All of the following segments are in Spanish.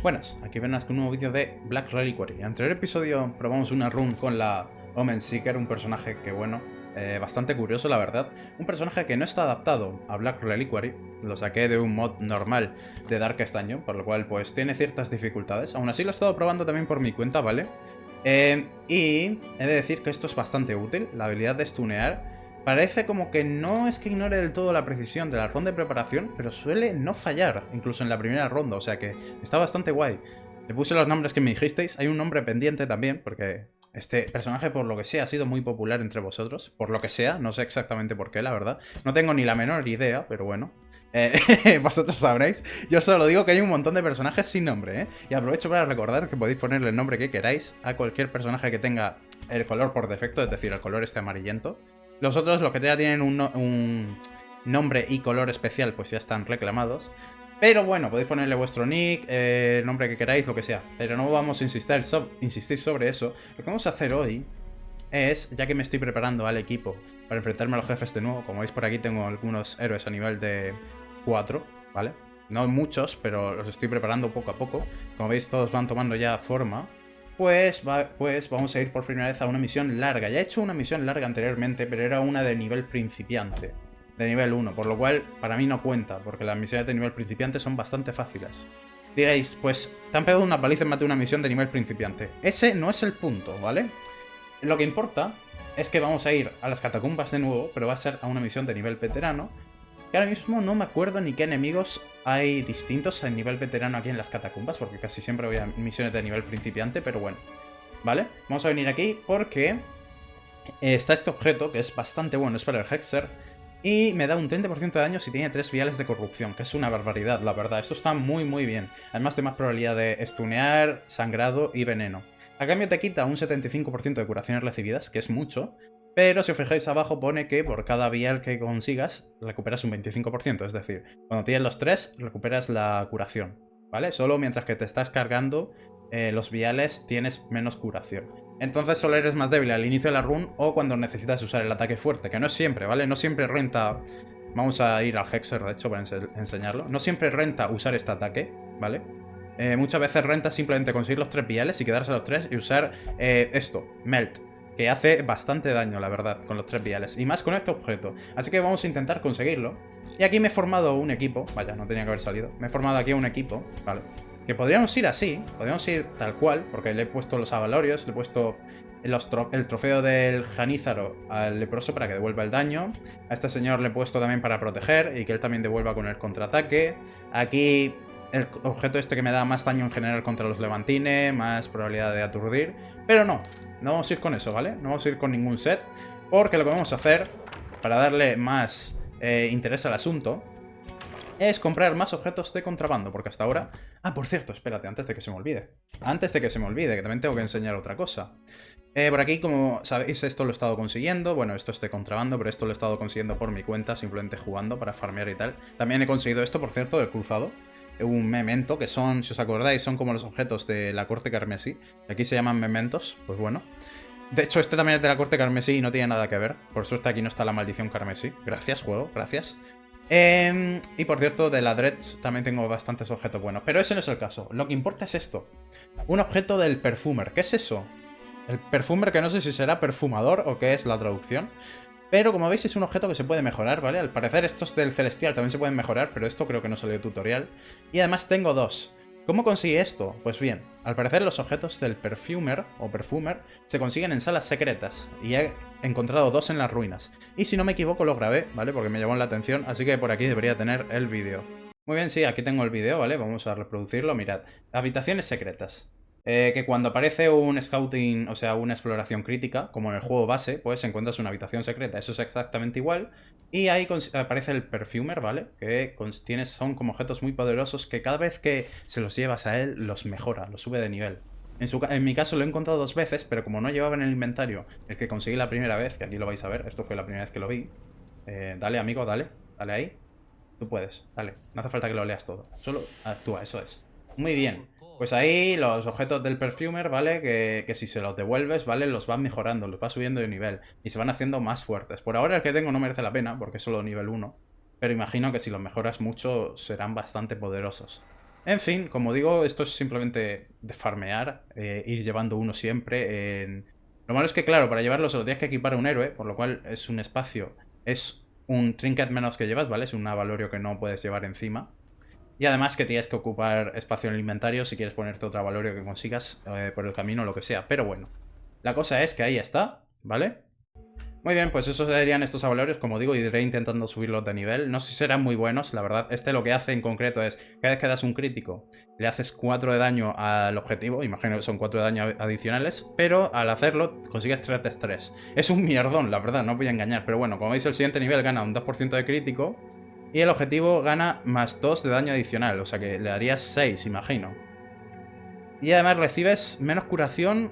Buenas, aquí Venas con un nuevo vídeo de Black Reliquary. En el anterior episodio probamos una run con la Omen Seeker, un personaje que, bueno, bastante curioso la verdad. Un personaje que no está adaptado a Black Reliquary, lo saqué de un mod normal de Darkest Dungeon, por lo cual pues tiene ciertas dificultades. Aún así lo he estado probando también por mi cuenta, ¿vale? Y he de decir que esto es bastante útil, la habilidad de stunear. Parece como que no es que ignore del todo la precisión de la ronda de preparación, pero suele no fallar, incluso en la primera ronda, o sea que está bastante guay. Le puse los nombres que me dijisteis, hay un nombre pendiente también, porque este personaje, por lo que sea, ha sido muy popular entre vosotros, por lo que sea, no sé exactamente por qué, la verdad. No tengo ni la menor idea, pero bueno. Vosotros sabréis. Yo solo digo que hay un montón de personajes sin nombre, ¿eh? Y aprovecho para recordar que podéis ponerle el nombre que queráis a cualquier personaje que tenga el color por defecto, es decir, el color este amarillento. Los otros, los que ya tienen un nombre y color especial, pues ya están reclamados. Pero bueno, podéis ponerle vuestro nick, el nombre que queráis, lo que sea. Pero no vamos a insistir sobre eso. Lo que vamos a hacer hoy es, ya que me estoy preparando al equipo para enfrentarme a los jefes de nuevo, como veis por aquí tengo algunos héroes a nivel de 4, ¿vale? No muchos, pero los estoy preparando poco a poco. Como veis, todos van tomando ya forma. Pues vamos a ir por primera vez a una misión larga. Ya he hecho una misión larga anteriormente, pero era una de nivel principiante. De nivel 1, por lo cual para mí no cuenta, porque las misiones de nivel principiante son bastante fáciles. Diréis, pues te han pegado una paliza en más de una misión de nivel principiante. Ese no es el punto, ¿vale? Lo que importa es que vamos a ir a las catacumbas de nuevo, pero va a ser a una misión de nivel veterano. Que ahora mismo no me acuerdo ni qué enemigos hay distintos en nivel veterano aquí en las catacumbas, porque casi siempre voy a misiones de nivel principiante, pero bueno. ¿Vale? Vamos a venir aquí porque está este objeto, que es bastante bueno, es para el Hexer, y me da un 30% de daño si tiene 3 viales de corrupción, que es una barbaridad, la verdad. Esto está muy muy bien. Además de más probabilidad de stunear, sangrado y veneno. A cambio te quita un 75% de curaciones recibidas, que es mucho. Pero si os fijáis abajo pone que por cada vial que consigas recuperas un 25%. Es decir, cuando tienes los 3 recuperas la curación, ¿vale? Solo mientras que te estás cargando los viales tienes menos curación. Entonces solo eres más débil al inicio de la run o cuando necesitas usar el ataque fuerte, que no es siempre, ¿vale? No siempre renta... Vamos a ir al Hexer, de hecho, para enseñarlo. No siempre renta usar este ataque, ¿vale? Muchas veces renta simplemente conseguir los 3 viales y quedarse a los 3 y usar esto, Melt, que hace bastante daño, la verdad, con los 3 viales. Y más con este objeto. Así que vamos a intentar conseguirlo. Y aquí me he formado un equipo. Vaya, no tenía que haber salido. Me he formado aquí un equipo, ¿vale? Que podríamos ir así. Podríamos ir tal cual. Porque le he puesto los avalorios. Le he puesto el trofeo del Janízaro al leproso para que devuelva el daño. A este señor le he puesto también para proteger. Y que él también devuelva con el contraataque. Aquí... el objeto este que me da más daño en general contra los levantines. Más probabilidad de aturdir. Pero no. No vamos a ir con eso, ¿vale? No vamos a ir con ningún set, porque lo que vamos a hacer, para darle más interés al asunto, es comprar más objetos de contrabando, porque hasta ahora... Ah, por cierto, espérate, antes de que se me olvide. Antes de que se me olvide, que también tengo que enseñar otra cosa. Por aquí, como sabéis, esto lo he estado consiguiendo. Bueno, esto es de contrabando, pero esto lo he estado consiguiendo por mi cuenta, simplemente jugando para farmear y tal. También he conseguido esto, por cierto, del cruzado. Un memento, que son, si os acordáis, son como los objetos de la corte carmesí. Aquí se llaman mementos, pues bueno. De hecho, este también es de la corte carmesí y no tiene nada que ver. Por suerte aquí no está la maldición carmesí. Gracias, juego, gracias. Y por cierto, de la Dreads también tengo bastantes objetos buenos. Pero ese no es el caso. Lo que importa es esto. Un objeto del Perfumer. ¿Qué es eso? El Perfumer, que no sé si será perfumador o qué es la traducción. Pero como veis es un objeto que se puede mejorar, ¿vale? Al parecer estos del Celestial también se pueden mejorar, pero esto creo que no salió tutorial. Y además tengo dos. ¿Cómo consigue esto? Pues bien, al parecer los objetos del Perfumer o Perfumer se consiguen en salas secretas. Y he encontrado dos en las ruinas. Y si no me equivoco lo grabé, ¿vale? Porque me llamó la atención, así que por aquí debería tener el vídeo. Muy bien, sí, aquí tengo el vídeo, ¿vale? Vamos a reproducirlo, mirad. Habitaciones secretas. Que cuando aparece un scouting, o sea, una exploración crítica, como en el juego base, pues encuentras una habitación secreta. Eso es exactamente igual. Y ahí aparece el Perfumer, ¿vale? Que son como objetos muy poderosos que cada vez que se los llevas a él, los mejora, los sube de nivel. En mi caso lo he encontrado 2 veces, pero como no llevaba en el inventario el que conseguí la primera vez, que aquí lo vais a ver, esto fue la primera vez que lo vi. Dale, amigo, dale. Dale ahí. Tú puedes, dale. No hace falta que lo leas todo. Solo actúa, eso es. Muy bien. Pues ahí los objetos del Perfumer, ¿vale? Que si se los devuelves, ¿vale? Los van mejorando, los vas subiendo de nivel. Y se van haciendo más fuertes. Por ahora el que tengo no merece la pena, porque es solo nivel 1. Pero imagino que si los mejoras mucho, serán bastante poderosos. En fin, como digo, esto es simplemente de farmear, ir llevando uno siempre. Lo malo es que, claro, para llevarlo se lo tienes que equipar a un héroe, por lo cual es un espacio, es un trinket menos que llevas, ¿vale? Es un valorio que no puedes llevar encima. Y además que tienes que ocupar espacio en el inventario si quieres ponerte otra valorio que consigas por el camino o lo que sea. Pero bueno, la cosa es que ahí está, ¿vale? Muy bien, pues esos serían estos valores, como digo, iré intentando subirlos de nivel. No sé si serán muy buenos, la verdad. Este lo que hace en concreto es, cada vez que das un crítico, le haces 4 de daño al objetivo, imagino que son 4 de daño adicionales, pero al hacerlo consigues 3 de estrés. Es un mierdón, la verdad, no os voy a engañar, pero bueno, como veis el siguiente nivel gana un 2% de crítico y el objetivo gana más 2 de daño adicional, o sea que le darías 6, imagino. Y además recibes menos curación.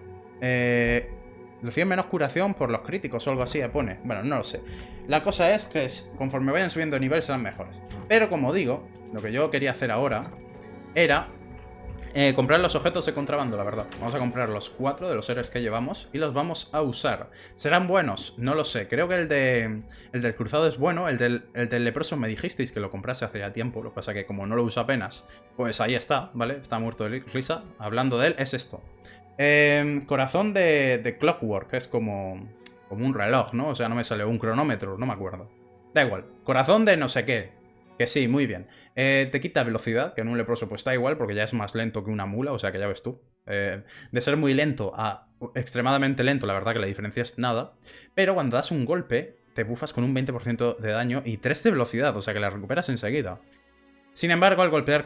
Recibes menos curación por los críticos o algo así, pone. Bueno, no lo sé. La cosa es que conforme vayan subiendo de nivel serán mejores. Pero como digo, lo que yo quería hacer ahora era comprar los objetos de contrabando, la verdad. Vamos a comprar los 4 de los héroes que llevamos y los vamos a usar. ¿Serán buenos? No lo sé. Creo que el del cruzado es bueno. El del leproso me dijisteis que lo comprase hace ya tiempo. Lo que pasa que como no lo uso apenas, pues ahí está, ¿vale? Está muerto de risa. Hablando de él, es esto. Corazón de Clockwork, que es como un reloj, ¿no? O sea, no me sale un cronómetro, no me acuerdo. Da igual. Corazón de no sé qué. Que sí, muy bien. Te quita velocidad, que en un leproso pues está igual, porque ya es más lento que una mula, o sea que ya ves tú. De ser muy lento a extremadamente lento, la verdad que la diferencia es nada. Pero cuando das un golpe, te bufas con un 20% de daño y 3 de velocidad, o sea que la recuperas enseguida. Sin embargo, al golpear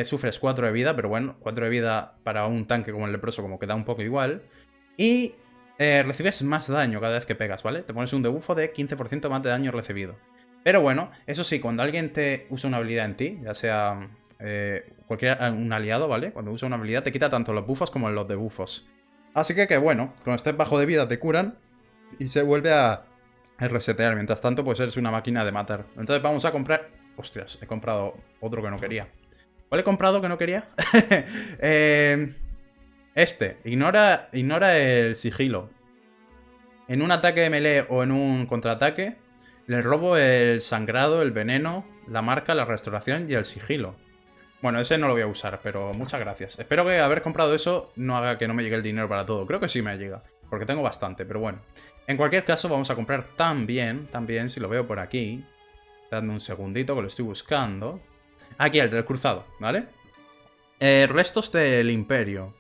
sufres 4 de vida, pero bueno, 4 de vida para un tanque como el leproso como que da un poco igual. Y recibes más daño cada vez que pegas, ¿vale? Te pones un debuffo de 15% más de daño recibido. Pero bueno, eso sí, cuando alguien te usa una habilidad en ti, ya sea un aliado, ¿vale? Cuando usa una habilidad te quita tanto los buffos como los debuffos. Así que bueno, cuando estés bajo de vida te curan y se vuelve a resetear. Mientras tanto, pues eres una máquina de matar. Entonces vamos a comprar... Hostias, he comprado otro que no quería. ¿Cuál he comprado que no quería? Ignora el sigilo. En un ataque de melee o en un contraataque, le robo el sangrado, el veneno, la marca, la restauración y el sigilo. Bueno, ese no lo voy a usar, pero muchas gracias. Espero que haber comprado eso no haga que no me llegue el dinero para todo. Creo que sí me llega, porque tengo bastante, pero bueno. En cualquier caso, vamos a comprar también, si lo veo por aquí. Dadme un segundito que lo estoy buscando. Aquí, el del cruzado, ¿vale? Restos del imperio.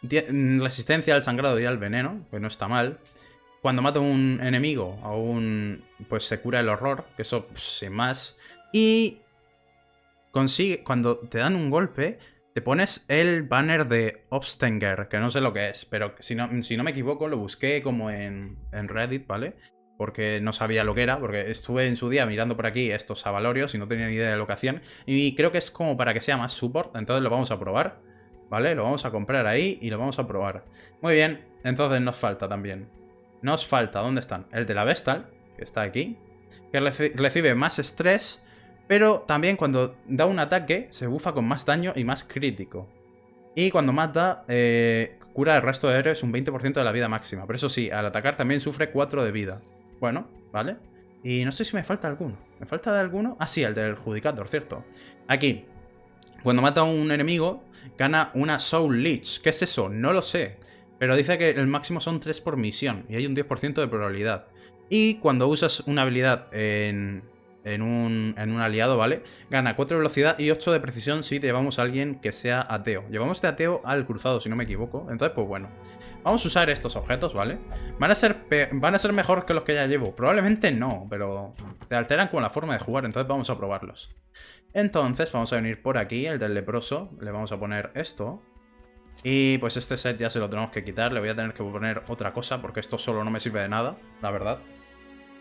Resistencia al sangrado y al veneno, que no está mal. Cuando mata a un enemigo, pues se cura el horror, que eso sin más. Y cuando te dan un golpe, te pones el banner de Obstenger, que no sé lo que es, pero si no me equivoco, lo busqué como en Reddit, ¿vale? Porque no sabía lo que era, porque estuve en su día mirando por aquí estos avalorios y no tenía ni idea de lo que hacían. Y creo que es como para que sea más support, entonces lo vamos a probar, ¿vale? Lo vamos a comprar ahí y lo vamos a probar. Muy bien, entonces nos falta también. Nos falta, ¿dónde están? El de la Vestal, que está aquí, que recibe más estrés, pero también cuando da un ataque se bufa con más daño y más crítico. Y cuando mata, cura el resto de héroes un 20% de la vida máxima. Pero eso sí, al atacar también sufre 4 de vida. Bueno, ¿vale? Y no sé si me falta alguno. ¿Me falta de alguno? Ah, sí, el del Judicator, cierto. Aquí, cuando mata a un enemigo, gana una Soul Leech. ¿Qué es eso? No lo sé. Pero dice que el máximo son 3 por misión. Y hay un 10% de probabilidad. Y cuando usas una habilidad en un aliado, ¿vale? Gana 4 de velocidad y 8 de precisión si llevamos a alguien que sea ateo. Llevamos de ateo al cruzado, si no me equivoco. Entonces, pues bueno. Vamos a usar estos objetos, ¿vale? ¿Van a ser mejores que los que ya llevo? Probablemente no, pero te alteran con la forma de jugar, entonces vamos a probarlos. Entonces, vamos a venir por aquí, el del leproso. Le vamos a poner esto. Y pues este set ya se lo tenemos que quitar. Le voy a tener que poner otra cosa, porque esto solo no me sirve de nada, la verdad.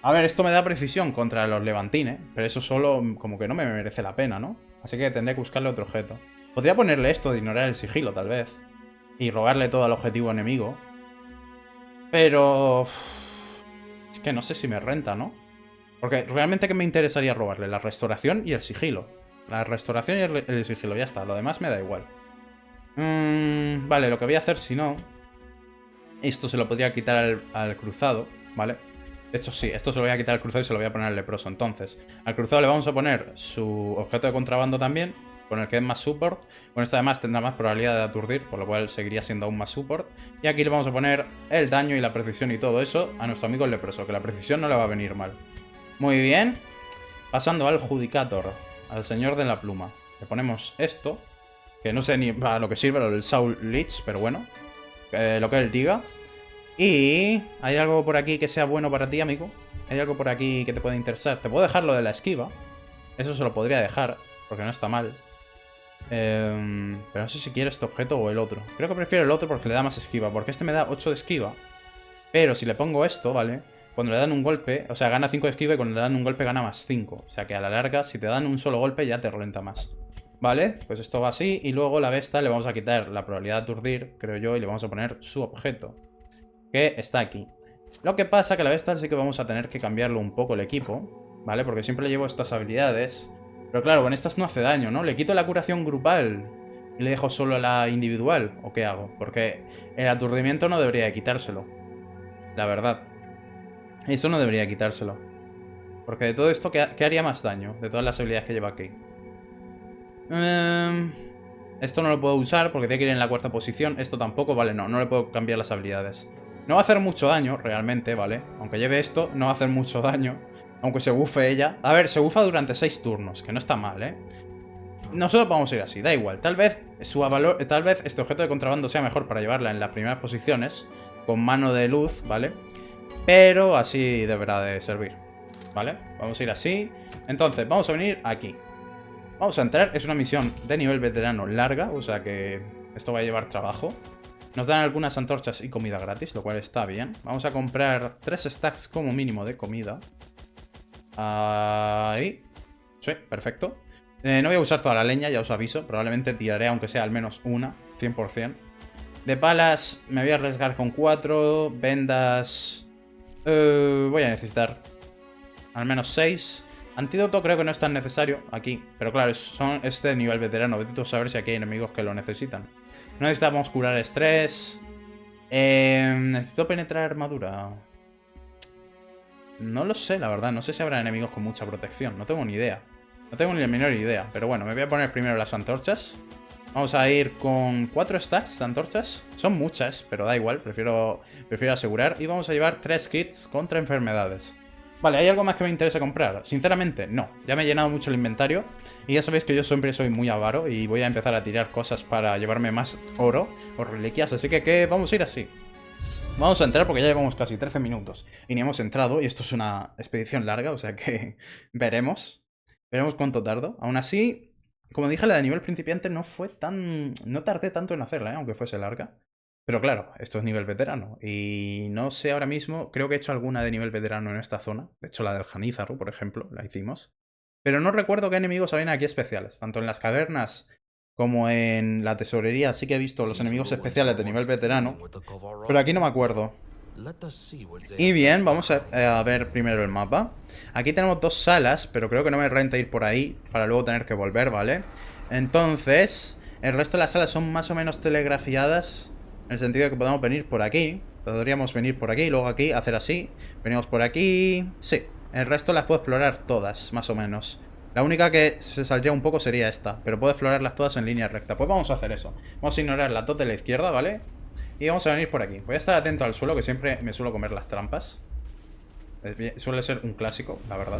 A ver, esto me da precisión contra los levantines, pero eso solo como que no me merece la pena, ¿no? Así que tendré que buscarle otro objeto. Podría ponerle esto de ignorar el sigilo, tal vez. Y robarle todo al objetivo enemigo. Pero... es que no sé si me renta, ¿no? Porque realmente ¿qué me interesaría robarle? La restauración y el sigilo. La restauración y el sigilo, ya está. Lo demás me da igual. Vale, lo que voy a hacer si no... Esto se lo podría quitar al cruzado, ¿vale? De hecho, sí, esto se lo voy a quitar al cruzado y se lo voy a poner al leproso. Entonces, al cruzado le vamos a poner su objeto de contrabando también. con el que es más support. Con esto además tendrá más probabilidad de aturdir, por lo cual seguiría siendo aún más support. Y aquí le vamos a poner el daño y la precisión y todo eso a nuestro amigo el leproso, que la precisión no le va a venir mal. Muy bien. Pasando al Judicator, al señor de la pluma. Le ponemos esto, que no sé ni para lo que sirve, lo del Soul Leech, pero bueno, lo que él diga. Y hay algo por aquí que sea bueno para ti, amigo. Hay algo por aquí que te pueda interesar. Te puedo dejar lo de la esquiva. Eso se lo podría dejar, porque no está mal. Pero no sé si quiero este objeto o el otro. Creo que prefiero el otro porque le da más esquiva, porque este me da 8 de esquiva. Pero si le pongo esto, ¿vale? Cuando le dan un golpe, o sea, gana 5 de esquiva y cuando le dan un golpe gana más 5. O sea que a la larga, si te dan un solo golpe ya te renta más. ¿Vale? Pues esto va así y luego la besta le vamos a quitar la probabilidad de aturdir, creo yo, y le vamos a poner su objeto, que está aquí. Lo que pasa que la besta sí que vamos a tener que cambiarlo un poco el equipo, ¿vale? Porque siempre le llevo estas habilidades. Pero claro, con estas no hace daño, ¿no? Le quito la curación grupal y le dejo solo la individual, ¿o qué hago? Porque el aturdimiento no debería de quitárselo, la verdad. Eso no debería quitárselo. Porque de todo esto, ¿qué haría más daño? De todas las habilidades que lleva aquí. Esto no lo puedo usar porque tiene que ir en la cuarta posición. Esto tampoco, vale, no le puedo cambiar las habilidades. No va a hacer mucho daño, realmente, ¿vale? Aunque lleve esto, no va a hacer mucho daño. Aunque se bufe ella. A ver, se bufa durante 6 turnos, que no está mal, ¿eh? Nosotros vamos a ir así, da igual. Tal vez este objeto de contrabando sea mejor para llevarla en las primeras posiciones, con mano de luz, ¿vale? Pero así deberá de servir, ¿vale? Vamos a ir así. Entonces, vamos a venir aquí. Vamos a entrar, es una misión de nivel veterano larga, o sea que esto va a llevar trabajo. Nos dan algunas antorchas y comida gratis, lo cual está bien. Vamos a comprar 3 stacks como mínimo de comida. Ahí. Sí, perfecto. No voy a usar toda la leña, ya os aviso. Probablemente tiraré aunque sea al menos una, 100%. De palas me voy a arriesgar con 4. Vendas... voy a necesitar al menos 6. Antídoto creo que no es tan necesario aquí. Pero claro, es de nivel veterano. Vete a saber si aquí hay enemigos que lo necesitan. No necesitamos curar estrés. Necesito penetrar armadura. No lo sé, la verdad. No sé si habrá enemigos con mucha protección. No tengo ni idea. No tengo ni la menor idea. Pero bueno, me voy a poner primero las antorchas. Vamos a ir con 4 stacks de antorchas. Son muchas, pero da igual. Prefiero asegurar. Y vamos a llevar 3 kits contra enfermedades. Vale, ¿hay algo más que me interesa comprar? Sinceramente, no. Ya me he llenado mucho el inventario. Y ya sabéis que yo siempre soy muy avaro. Y voy a empezar a tirar cosas para llevarme más oro o reliquias. Así que vamos a ir así. Vamos a entrar porque ya llevamos casi 13 minutos. Y ni hemos entrado. Y esto es una expedición larga. O sea que veremos. Veremos cuánto tardo. Aún así, como dije, la de nivel principiante no fue tan... No tardé tanto en hacerla, aunque fuese larga. Pero claro, esto es nivel veterano. Y no sé ahora mismo, creo que he hecho alguna de nivel veterano en esta zona. De hecho, la del Janízaro, por ejemplo, la hicimos. Pero no recuerdo qué enemigos habían aquí especiales. Tanto en las cavernas como en la tesorería sí que he visto los enemigos especiales de nivel veterano. Pero aquí no me acuerdo. Y bien, vamos a ver primero el mapa. Aquí tenemos 2 salas, pero creo que no me renta ir por ahí para luego tener que volver, ¿vale? Entonces, el resto de las salas son más o menos telegrafiadas. En el sentido de que podemos venir por aquí. Podríamos venir por aquí, luego aquí, hacer así. Venimos por aquí. Sí, el resto las puedo explorar todas, más o menos. La única que se saldría un poco sería esta. Pero puedo explorarlas todas en línea recta. Pues vamos a hacer eso. Vamos a ignorar las dos de la izquierda, ¿vale? Y vamos a venir por aquí. Voy a estar atento al suelo, que siempre me suelo comer las trampas. Suele ser un clásico, la verdad.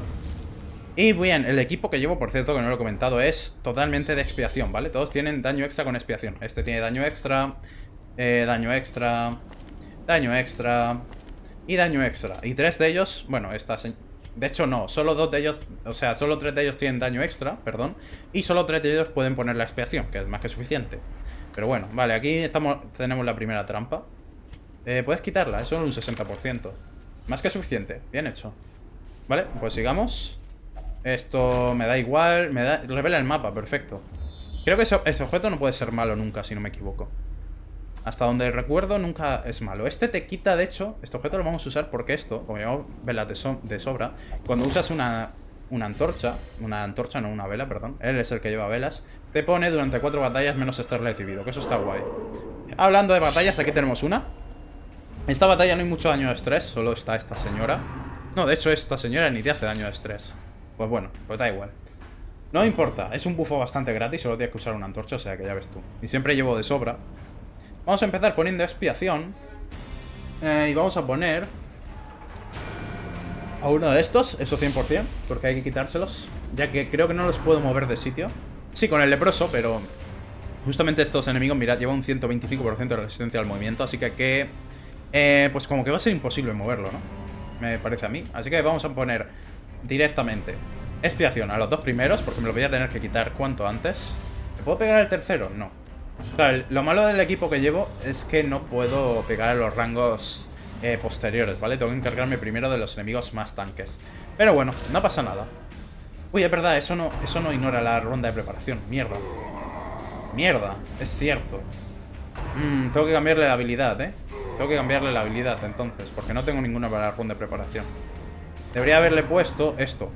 Y bien, el equipo que llevo, por cierto, que no lo he comentado, es totalmente de expiación, ¿vale? Todos tienen daño extra con expiación. Este tiene daño extra... daño extra, daño extra y daño extra. Y 3 de ellos, bueno, de hecho no, solo 2 de ellos, o sea, solo 3 de ellos tienen daño extra, perdón. Y solo 3 de ellos pueden poner la expiación, que es más que suficiente. Pero bueno, vale, aquí tenemos la primera trampa. Puedes quitarla, es solo un 60%. Más que suficiente, bien hecho. Vale, pues sigamos. Esto me da igual, revela el mapa, perfecto. Creo que ese objeto no puede ser malo nunca, si no me equivoco. Hasta donde recuerdo nunca es malo. Este te quita, de hecho, este objeto lo vamos a usar porque esto, como llevamos velas de sobra, cuando usas una antorcha, no, una vela, perdón, él es el que lleva velas, te pone durante 4 batallas menos estar recibido, que eso está guay. Hablando de batallas, aquí tenemos una. Esta batalla no hay mucho daño de estrés, solo está esta señora. No, de hecho esta señora ni te hace daño de estrés. Pues bueno, pues da igual. No importa, es un bufo bastante gratis, solo tienes que usar una antorcha, o sea que ya ves tú. Y siempre llevo de sobra. Vamos a empezar poniendo expiación. Y vamos a poner a uno de estos, eso 100%, porque hay que quitárselos, ya que creo que no los puedo mover de sitio. Sí, con el leproso, pero justamente estos enemigos, mirad, lleva un 125% de resistencia al movimiento, así que pues como que va a ser imposible moverlo, ¿no? Me parece a mí. Así que vamos a poner directamente expiación a los dos primeros, porque me lo voy a tener que quitar cuanto antes. ¿Me puedo pegar al tercero? No. Claro, lo malo del equipo que llevo es que no puedo pegar a los rangos posteriores, ¿vale? Tengo que encargarme primero de los enemigos más tanques. Pero bueno, no pasa nada. Uy, es verdad, eso no ignora la ronda de preparación. Mierda. Mierda, es cierto. Tengo que cambiarle la habilidad, ¿eh? Tengo que cambiarle la habilidad, entonces, porque no tengo ninguna para la ronda de preparación. Debería haberle puesto esto.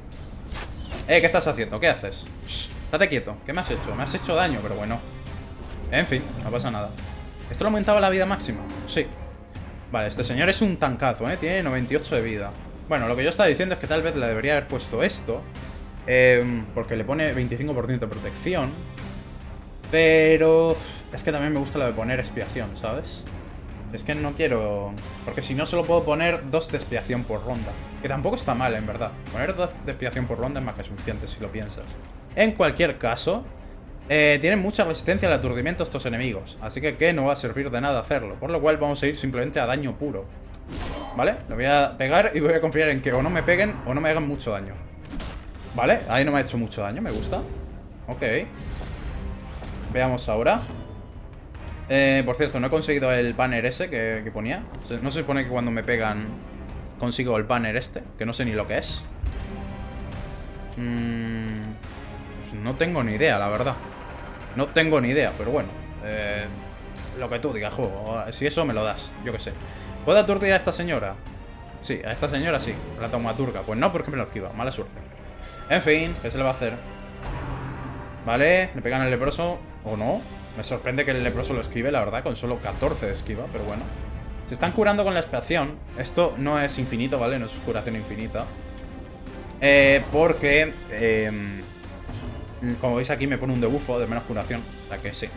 ¿Qué estás haciendo? ¿Qué haces? Shh, estate quieto. ¿Qué me has hecho? Me has hecho daño, pero bueno. En fin, no pasa nada. ¿Esto le aumentaba la vida máxima? Sí. Vale, este señor es un tancazo, ¿eh? Tiene 98 de vida. Bueno, lo que yo estaba diciendo es que tal vez le debería haber puesto esto. Porque le pone 25% de protección. Pero es que también me gusta lo de poner expiación, ¿sabes? Es que no quiero... Porque si no, solo puedo poner 2 de expiación por ronda. Que tampoco está mal, en verdad. Poner 2 de expiación por ronda es más que suficiente, si lo piensas. En cualquier caso, tienen mucha resistencia al aturdimiento estos enemigos. Así que no va a servir de nada hacerlo. Por lo cual vamos a ir simplemente a daño puro. ¿Vale? Lo voy a pegar y voy a confiar en que o no me peguen o no me hagan mucho daño. ¿Vale? Ahí no me ha hecho mucho daño, me gusta. Ok. Veamos ahora. Por cierto, no he conseguido el banner ese que ponía. No se supone que cuando me pegan consigo el banner este, que no sé ni lo que es. Pues no tengo ni idea, la verdad. No tengo ni idea, pero bueno. Lo que tú digas, juego. Si eso me lo das, yo qué sé. ¿Puedo aturdir a esta señora? Sí, a esta señora sí. La taumaturga. Pues no, porque me lo esquiva. Mala suerte. En fin, ¿qué se le va a hacer? Vale, le pegan al leproso. ¿O no? Me sorprende que el leproso lo esquive, la verdad, con solo 14 de esquiva, pero bueno. Se están curando con la expiación. Esto no es infinito, ¿vale? No es curación infinita. Porque... como veis aquí me pone un debufo de menos curación. O sea que sí.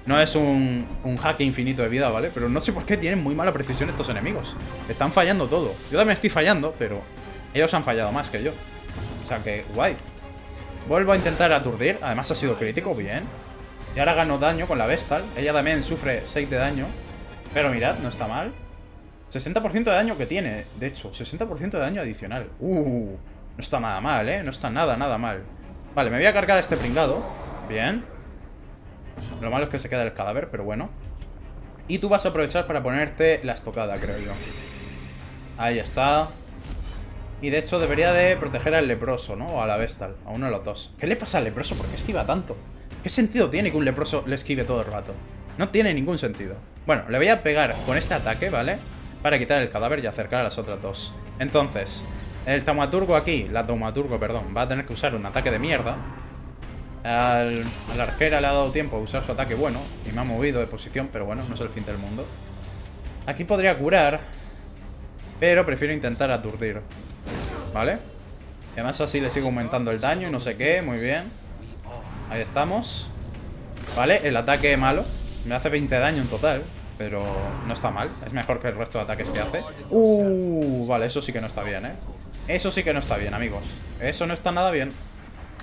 No es un hack infinito de vida, ¿vale? Pero no sé por qué tienen muy mala precisión estos enemigos. Están fallando todo. Yo también estoy fallando, pero ellos han fallado más que yo. O sea que, guay. Vuelvo a intentar aturdir. Además ha sido crítico, bien. Y ahora gano daño con la Vestal. Ella también sufre 6 de daño. Pero mirad, no está mal. 60% de daño que tiene, de hecho. 60% de daño adicional. No está nada mal, ¿eh? No está nada mal. Vale, me voy a cargar a este pringado. Bien. Lo malo es que se queda el cadáver, pero bueno. Y tú vas a aprovechar para ponerte la estocada, creo yo. Ahí está. Y de hecho debería de proteger al leproso, ¿no? O a la Vestal, a uno de los dos. ¿Qué le pasa al leproso? ¿Por qué esquiva tanto? ¿Qué sentido tiene que un leproso le esquive todo el rato? No tiene ningún sentido. Bueno, le voy a pegar con este ataque, ¿vale? Para quitar el cadáver y acercar a las otras dos. Entonces, el taumaturgo aquí, la taumaturgo, perdón, va a tener que usar un ataque de mierda. A la arquera le ha dado tiempo a usar su ataque bueno y me ha movido de posición, pero bueno, no es el fin del mundo. Aquí podría curar, pero prefiero intentar aturdir. ¿Vale? Y además así le sigo aumentando el daño y no sé qué, muy bien. Ahí estamos. Vale, el ataque malo. Me hace 20 de daño en total, pero no está mal. Es mejor que el resto de ataques que hace. Vale, eso sí que no está bien, ¿eh? Eso sí que no está bien, amigos. Eso no está nada bien.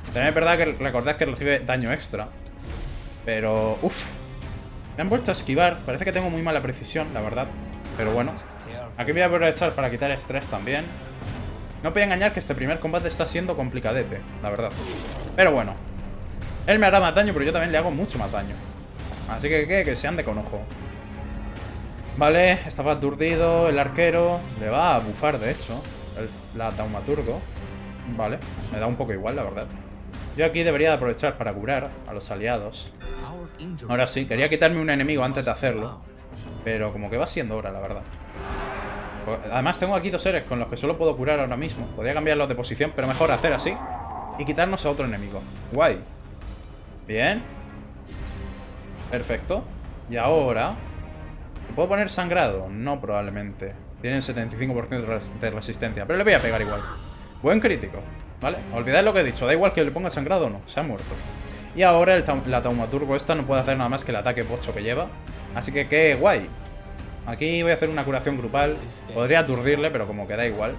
También es verdad que recordad que recibe daño extra. Pero, me han vuelto a esquivar. Parece que tengo muy mala precisión, la verdad. Pero bueno. Aquí voy a aprovechar para quitar estrés también. No voy a engañar que este primer combate está siendo complicadete, la verdad. Pero bueno. Él me hará más daño, pero yo también le hago mucho más daño. Así que se ande con ojo. Vale, estaba aturdido el arquero. Le va a bufar, de hecho. La taumaturgo. Vale, me da un poco igual, la verdad. Yo aquí debería de aprovechar para curar a los aliados. Ahora sí, quería quitarme un enemigo antes de hacerlo. Pero como que va siendo hora, la verdad. Además tengo aquí dos seres con los que solo puedo curar ahora mismo. Podría cambiarlos de posición, pero mejor hacer así y quitarnos a otro enemigo. Guay. Bien. Perfecto. Y ahora... ¿puedo poner sangrado? No, probablemente. Tienen 75% de resistencia, pero le voy a pegar igual. Buen crítico. ¿vale? Olvidad lo que he dicho, da igual que le ponga sangrado o no, se ha muerto. Y ahora la taumaturgo esta no puede hacer nada más que el ataque pocho que lleva. Así que qué guay. Aquí voy a hacer una curación grupal. Podría aturdirle, pero como que da igual.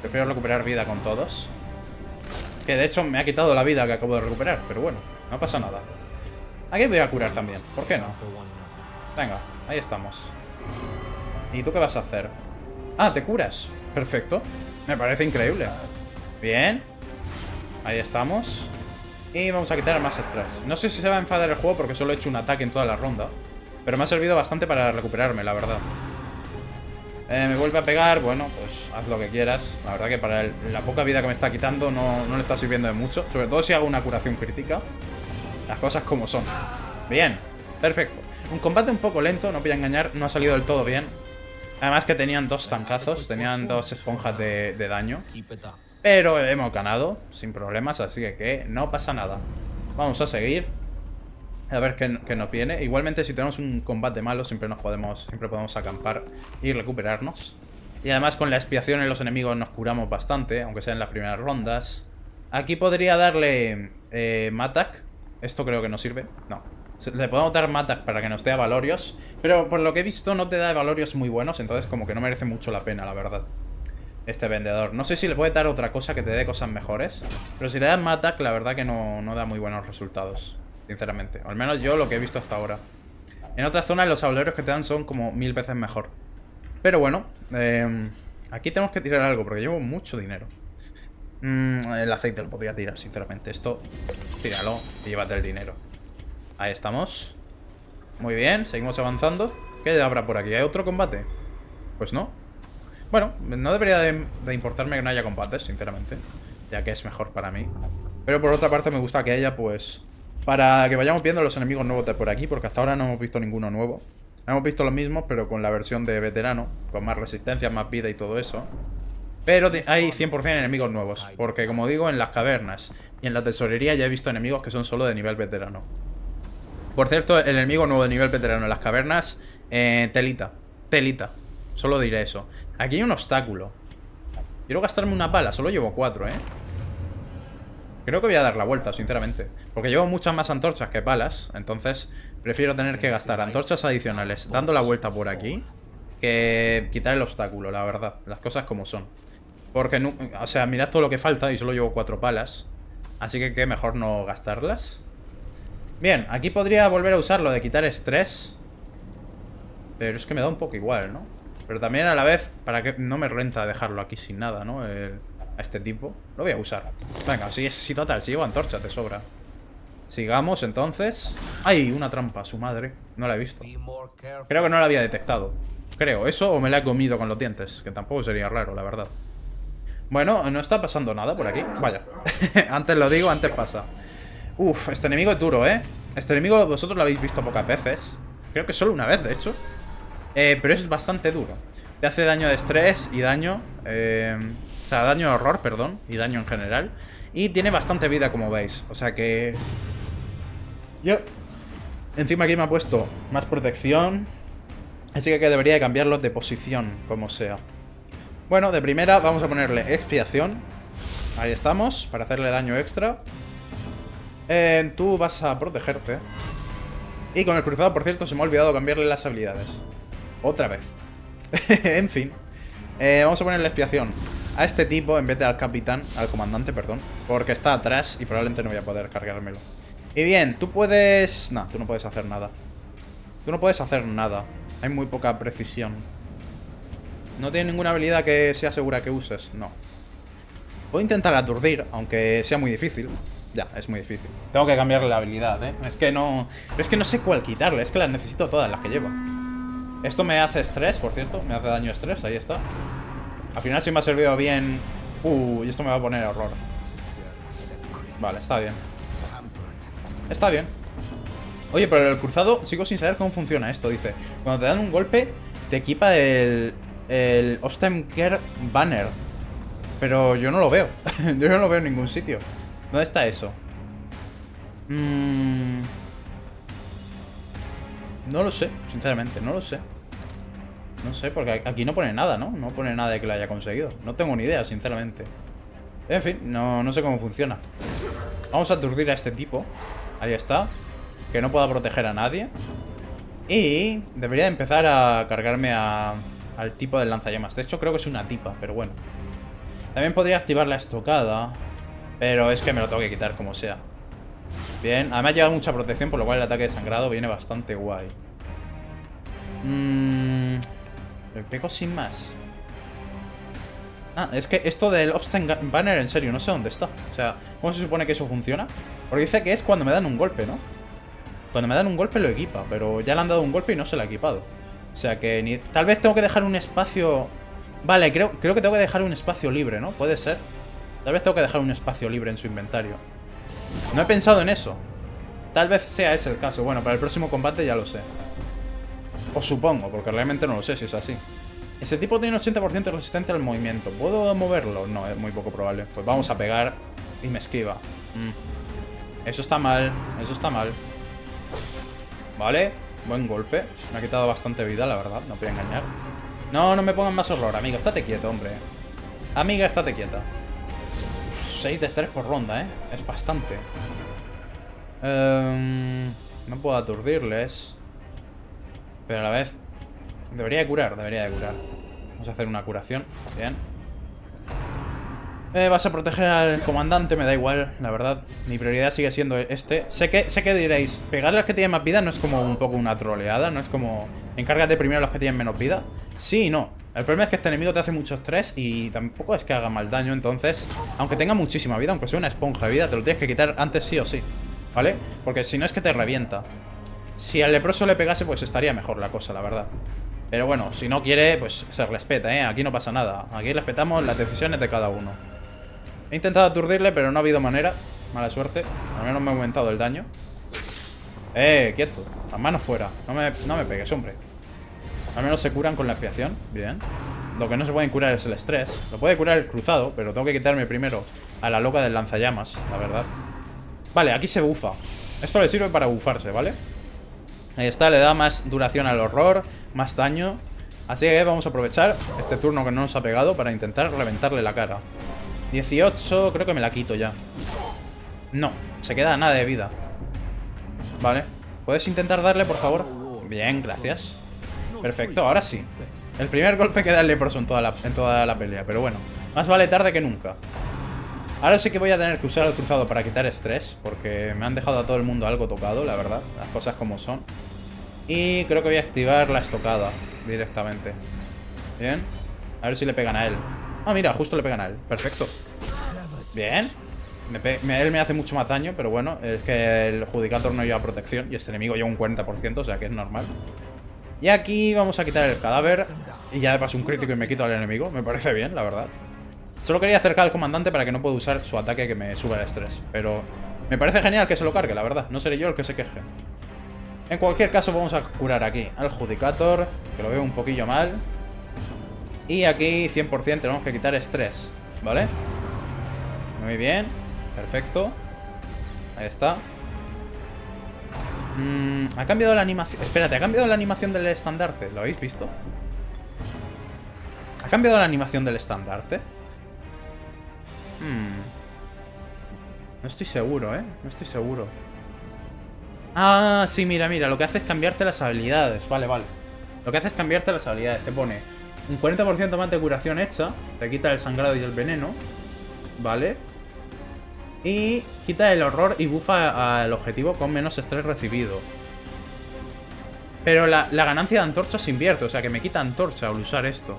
Prefiero recuperar vida con todos. Que de hecho me ha quitado la vida que acabo de recuperar, pero bueno, no pasa nada. Aquí voy a curar también, ¿por qué no? Venga, ahí estamos. ¿Y tú qué vas a hacer? Ah, te curas. Perfecto. Me parece increíble. Bien. Ahí estamos. Y vamos a quitar más estrés. No sé si se va a enfadar el juego porque solo he hecho un ataque en toda la ronda. Pero me ha servido bastante para recuperarme, la verdad. Me vuelve a pegar. Bueno, pues haz lo que quieras. La verdad que para la poca vida que me está quitando no le está sirviendo de mucho. Sobre todo si hago una curación crítica. Las cosas como son. Bien, perfecto. Un combate un poco lento, no voy a engañar. No ha salido del todo bien. Además que tenían dos tancazos. Tenían dos esponjas de daño. Pero hemos ganado sin problemas, así que no pasa nada. Vamos a seguir. A ver qué nos viene. Igualmente si tenemos un combate malo siempre podemos acampar y recuperarnos. Y además con la expiación en los enemigos nos curamos bastante, aunque sea en las primeras rondas. Aquí podría darle Matak. Esto creo que no sirve. No. Le podemos dar Matak para que nos dé a Valorios. Pero por lo que he visto no te da Valorios muy buenos, entonces como que no merece mucho la pena, la verdad. Este vendedor. No sé si le puede dar otra cosa que te dé cosas mejores. Pero si le das Matak, la verdad que no da muy buenos resultados. Sinceramente. O al menos yo lo que he visto hasta ahora. En otras zonas los valores que te dan son como 1000 veces mejor. Pero bueno. Aquí tenemos que tirar algo porque llevo mucho dinero. El aceite lo podría tirar, sinceramente. Esto, tíralo y llévate el dinero. Ahí estamos. Muy bien, seguimos avanzando. ¿Qué habrá por aquí? ¿Hay otro combate? Pues no. Bueno, no debería de importarme que no haya combates, sinceramente. Ya que es mejor para mí. Pero por otra parte me gusta que haya, pues... Para que vayamos viendo los enemigos nuevos de por aquí. Porque hasta ahora no hemos visto ninguno nuevo. Hemos visto los mismos, pero con la versión de veterano. Con más resistencia, más vida y todo eso. Pero hay 100% enemigos nuevos. Porque como digo, en las cavernas y en la tesorería ya he visto enemigos que son solo de nivel veterano. Por cierto, el enemigo nuevo de nivel veterano en las cavernas, telita. Telita. Solo diré eso. Aquí hay un obstáculo. Quiero gastarme una bala. Solo llevo 4, Creo que voy a dar la vuelta, sinceramente. Porque llevo muchas más antorchas que balas. Entonces, prefiero tener que gastar antorchas adicionales dando la vuelta por aquí que quitar el obstáculo, la verdad. Las cosas como son. Porque, no, o sea, mirad todo lo que falta y solo llevo 4 balas. Así que mejor no gastarlas. Bien, aquí podría volver a usarlo de quitar estrés. Pero es que me da un poco igual, ¿no? Pero también a la vez, para que no me renta dejarlo aquí sin nada, ¿no? A este tipo. Lo voy a usar. Venga, sí, total, si llevo antorcha, te sobra. Sigamos, entonces. ¡Ay! Una trampa, su madre. No la he visto. Creo que no la había detectado. Creo, eso o me la he comido con los dientes. Que tampoco sería raro, la verdad. Bueno, no está pasando nada por aquí. Vaya. Antes lo digo, antes pasa. Uf, este enemigo es duro, Este enemigo vosotros lo habéis visto pocas veces. Creo que solo una vez, de hecho. Pero es bastante duro. Te hace daño de estrés y daño... o sea, daño de horror, perdón. Y daño en general. Y tiene bastante vida, como veis. O sea que... Yo... Encima aquí me ha puesto más protección. Así que debería de cambiarlos de posición, como sea. Bueno, de primera vamos a ponerle expiación. Ahí estamos, para hacerle daño extra. Tú vas a protegerte. Y con el cruzado, por cierto, se me ha olvidado cambiarle las habilidades. Otra vez. En fin. Vamos a ponerle expiación a este tipo en vez de al capitán, al comandante, perdón. Porque está atrás y probablemente no voy a poder cargármelo. Y bien, tú puedes... No, tú no puedes hacer nada. Tú no puedes hacer nada. Hay muy poca precisión. No tiene ninguna habilidad que sea segura que uses. No. Puedo intentar aturdir, aunque sea muy difícil. Ya, es muy difícil. Tengo que cambiarle la habilidad, Es que no... Es que no sé cuál quitarle. Es que las necesito todas, las que llevo. Esto me hace estrés, por cierto. Me hace daño de estrés, ahí está. Al final sí me ha servido bien. Y esto me va a poner horror. Vale, está bien. Está bien. Oye, pero el cruzado sigo sin saber cómo funciona esto, dice. Cuando te dan un golpe, te equipa el Ostemker Banner. Pero yo no lo veo. Yo no lo veo en ningún sitio. ¿Dónde está eso? No lo sé, sinceramente, no lo sé. No sé, porque aquí no pone nada, ¿no? No pone nada de que lo haya conseguido. No tengo ni idea, sinceramente. En fin, no sé cómo funciona. Vamos a aturdir a este tipo. Ahí está. Que no pueda proteger a nadie. Y debería empezar a cargarme al tipo del lanzallamas. De hecho, creo que es una tipa, pero bueno. También podría activar la estocada, pero es que me lo tengo que quitar como sea. Bien, además lleva mucha protección, por lo cual el ataque de sangrado viene bastante guay. Le pego sin más. Ah, es que esto del Obstinate Banner, en serio, no sé dónde está. O sea, ¿cómo se supone que eso funciona? Porque dice que es cuando me dan un golpe, ¿no? Cuando me dan un golpe lo equipa, pero ya le han dado un golpe y no se lo ha equipado. O sea que tal vez tengo que dejar un espacio... Vale, creo que tengo que dejar un espacio libre, ¿no? Puede ser. Tal vez tengo que dejar un espacio libre en su inventario. No he pensado en eso. Tal vez sea ese el caso. Bueno, para el próximo combate ya lo sé. O supongo, porque realmente no lo sé si es así. Ese tipo tiene un 80% de resistencia al movimiento. ¿Puedo moverlo? No, es muy poco probable. Pues vamos a pegar y me esquiva. Eso está mal, eso está mal. Vale, buen golpe. Me ha quitado bastante vida, la verdad, no te voy a engañar. No me pongan más horror, amiga, estate quieto, hombre. Amiga, estate quieta. 6 de estrés por ronda, ¿eh? Es bastante. No puedo aturdirles. Pero a la vez... Debería de curar. Vamos a hacer una curación. Bien. Vas a proteger al comandante, me da igual, la verdad. Mi prioridad sigue siendo este. Sé que diréis, pegarle a los que tienen más vida no es como un poco una troleada, no es como... Encárgate primero a los que tienen menos vida. Sí y no. El problema es que este enemigo te hace mucho estrés y tampoco es que haga mal daño, entonces... Aunque tenga muchísima vida, aunque sea una esponja de vida, te lo tienes que quitar antes sí o sí. ¿Vale? Porque si no es que te revienta. Si al leproso le pegase, pues estaría mejor la cosa, la verdad. Pero bueno, si no quiere, pues se respeta, ¿eh? Aquí no pasa nada. Aquí respetamos las decisiones de cada uno. He intentado aturdirle, pero no ha habido manera. Mala suerte. Al menos me ha aumentado el daño. Quieto. Las manos fuera. No me pegues, hombre. Al menos se curan con la expiación. Bien. Lo que no se pueden curar es el estrés. Lo puede curar el cruzado, pero tengo que quitarme primero a la loca del lanzallamas, la verdad. Vale, aquí se bufa. Esto le sirve para bufarse, ¿vale? Ahí está, le da más duración al horror, más daño. Así que vamos a aprovechar este turno que no nos ha pegado para intentar reventarle la cara. 18, creo que me la quito ya. No, se queda nada de vida. Vale, ¿puedes intentar darle, por favor? Bien, gracias. Perfecto, ahora sí. El primer golpe que da el leproso en toda la pelea, pero bueno, más vale tarde que nunca. Ahora sí que voy a tener que usar el cruzado para quitar estrés, porque me han dejado a todo el mundo algo tocado, la verdad, las cosas como son. Y creo que voy a activar la estocada directamente. Bien, a ver si le pegan a él. Ah, mira, justo le pegan a él, perfecto. Bien. Él me hace mucho más daño, pero bueno, es que el Judicator no lleva protección y este enemigo lleva un 40%, o sea que es normal. Y aquí vamos a quitar el cadáver y ya de paso un crítico y me quito al enemigo, me parece bien, la verdad. Solo quería acercar al comandante para que no pueda usar su ataque que me sube el estrés, pero me parece genial que se lo cargue, la verdad, no seré yo el que se queje. En cualquier caso vamos a curar aquí al Judicator, que lo veo un poquillo mal. Y aquí 100% tenemos que quitar estrés, ¿vale? Muy bien, perfecto. Ahí está. Ha cambiado la animación. Espérate, ¿ha cambiado la animación del estandarte? ¿Lo habéis visto? ¿Ha cambiado la animación del estandarte? No estoy seguro, ¿eh? No estoy seguro. Ah, sí, mira, lo que hace es cambiarte las habilidades. Vale. Lo que hace es cambiarte las habilidades. Te pone un 40% más de curación hecha. Te quita el sangrado y el veneno. Vale. Y quita el horror y bufa al objetivo con menos estrés recibido. Pero la ganancia de antorcha se invierte. O sea que me quita antorcha al usar esto.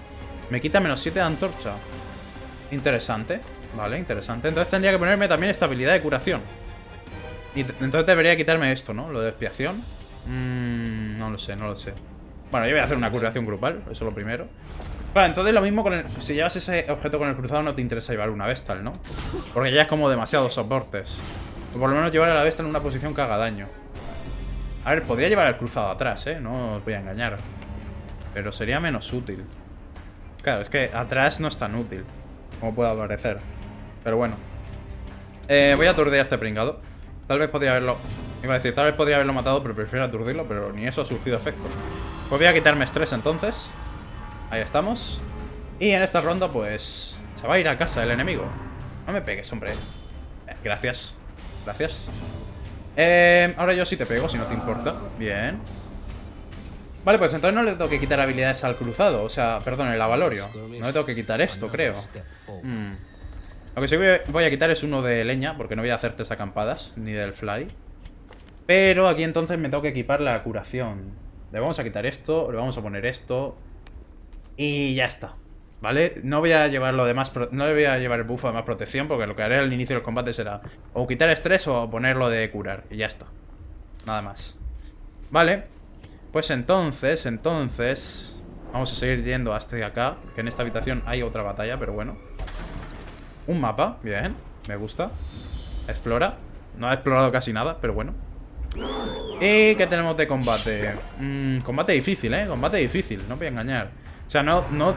Me quita menos 7 de antorcha. Interesante. Vale, interesante. Entonces tendría que ponerme también esta habilidad de curación. Y entonces debería quitarme esto, ¿no? Lo de expiación. No lo sé. Bueno, yo voy a hacer una curación grupal. Eso es lo primero. Vale, entonces lo mismo con el... Si llevas ese objeto con el cruzado no te interesa llevar una Vestal, ¿no? Porque ya es como demasiados soportes. O por lo menos llevar a la Vestal en una posición que haga daño. A ver, podría llevar el cruzado atrás, ¿eh? No os voy a engañar. Pero sería menos útil. Claro, es que atrás no es tan útil como pueda parecer. Pero bueno. Voy a aturdir a este pringado. Tal vez podría haberlo... Iba a decir, tal vez podría haberlo matado, pero prefiero aturdirlo. Pero ni eso ha surgido efecto. Pues voy a quitarme estrés entonces. Ahí estamos. Y en esta ronda, pues... se va a ir a casa el enemigo. No me pegues, hombre. Gracias. Gracias. Ahora yo sí te pego, si no te importa. Bien. Vale, pues entonces no le tengo que quitar habilidades al cruzado. O sea, perdón, el avalorio. No le tengo que quitar esto, creo. Lo que sí voy a quitar es uno de leña, porque no voy a hacer 3 acampadas, ni del fly. Pero aquí entonces me tengo que equipar la curación. Le vamos a quitar esto, le vamos a poner esto. Y ya está. ¿Vale? No voy a llevar lo de más no le voy a llevar el buffo de más protección, porque lo que haré al inicio del combate será o quitar estrés o ponerlo de curar. Y ya está. Nada más. Vale. Pues entonces vamos a seguir yendo hasta acá, que en esta habitación hay otra batalla, pero bueno. Un mapa, bien, me gusta. Explora. No ha explorado casi nada, pero bueno. ¿Y qué tenemos de combate? Combate difícil, combate difícil, no voy a engañar. O sea, no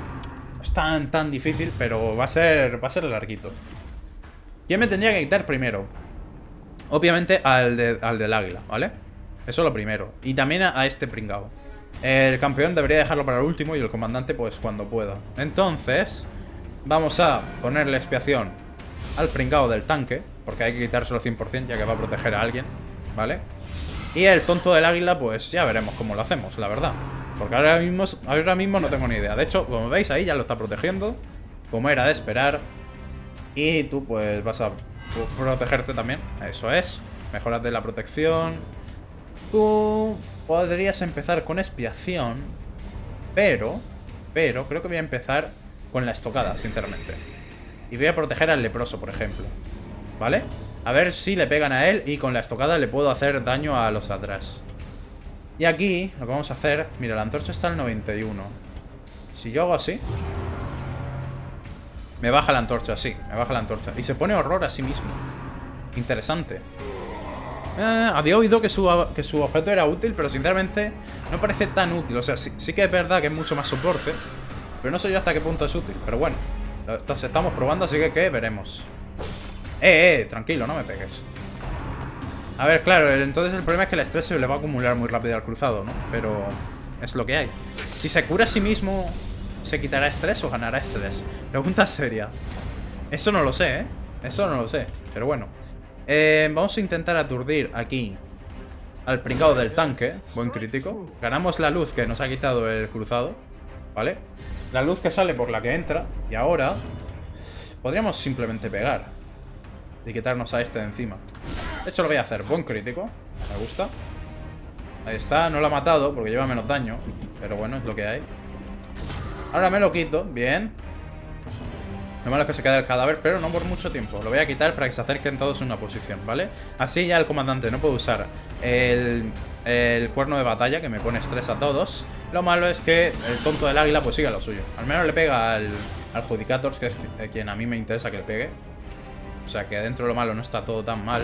es tan difícil, pero va a ser larguito. ¿Quién me tendría que quitar primero? Obviamente al del águila, ¿vale? Eso es lo primero. Y también a este pringao. El campeón debería dejarlo para el último y el comandante pues cuando pueda. Entonces vamos a ponerle expiación al pringao del tanque, porque hay que quitárselo 100% ya que va a proteger a alguien, ¿vale? Y el tonto del águila pues ya veremos cómo lo hacemos, la verdad. Porque ahora mismo no tengo ni idea. De hecho, como veis ahí ya lo está protegiendo, como era de esperar. Y tú pues vas a protegerte también. Eso es. Mejoras de la protección. Tú podrías empezar con expiación, pero creo que voy a empezar con la estocada, sinceramente. Y voy a proteger al leproso, por ejemplo, ¿vale? A ver si le pegan a él y con la estocada le puedo hacer daño a los atrás. Y aquí lo que vamos a hacer... Mira, la antorcha está al 91. Si yo hago así... Me baja la antorcha, sí, me baja la antorcha. Y se pone horror a sí mismo. Interesante. Había oído que su objeto era útil, pero sinceramente no parece tan útil. O sea, sí que es verdad que es mucho más soporte, pero no sé yo hasta qué punto es útil. Pero bueno, estamos probando, así que veremos. Tranquilo, no me pegues. A ver, claro, entonces el problema es que el estrés se le va a acumular muy rápido al cruzado, ¿no? Pero es lo que hay. Si se cura a sí mismo, ¿se quitará estrés o ganará estrés? Pregunta seria. Eso no lo sé, Eso no lo sé, pero bueno. Vamos a intentar aturdir aquí al pringado del tanque. Buen crítico. Ganamos la luz que nos ha quitado el cruzado, ¿vale? La luz que sale por la que entra. Y ahora podríamos simplemente pegar y quitarnos a este de encima. De hecho lo voy a hacer. Buen crítico. Me gusta. Ahí está. No lo ha matado porque lleva menos daño, pero bueno, es lo que hay. Ahora me lo quito. Bien. Lo malo es que se queda el cadáver, pero no por mucho tiempo. Lo voy a quitar para que se acerquen todos en una posición, ¿vale? Así ya el comandante no puede usar el cuerno de batalla, que me pone estrés a todos. Lo malo es que el tonto del águila pues sigue lo suyo. Al menos le pega al Judicators, que es quien a mí me interesa que le pegue. O sea que dentro de lo malo no está todo tan mal.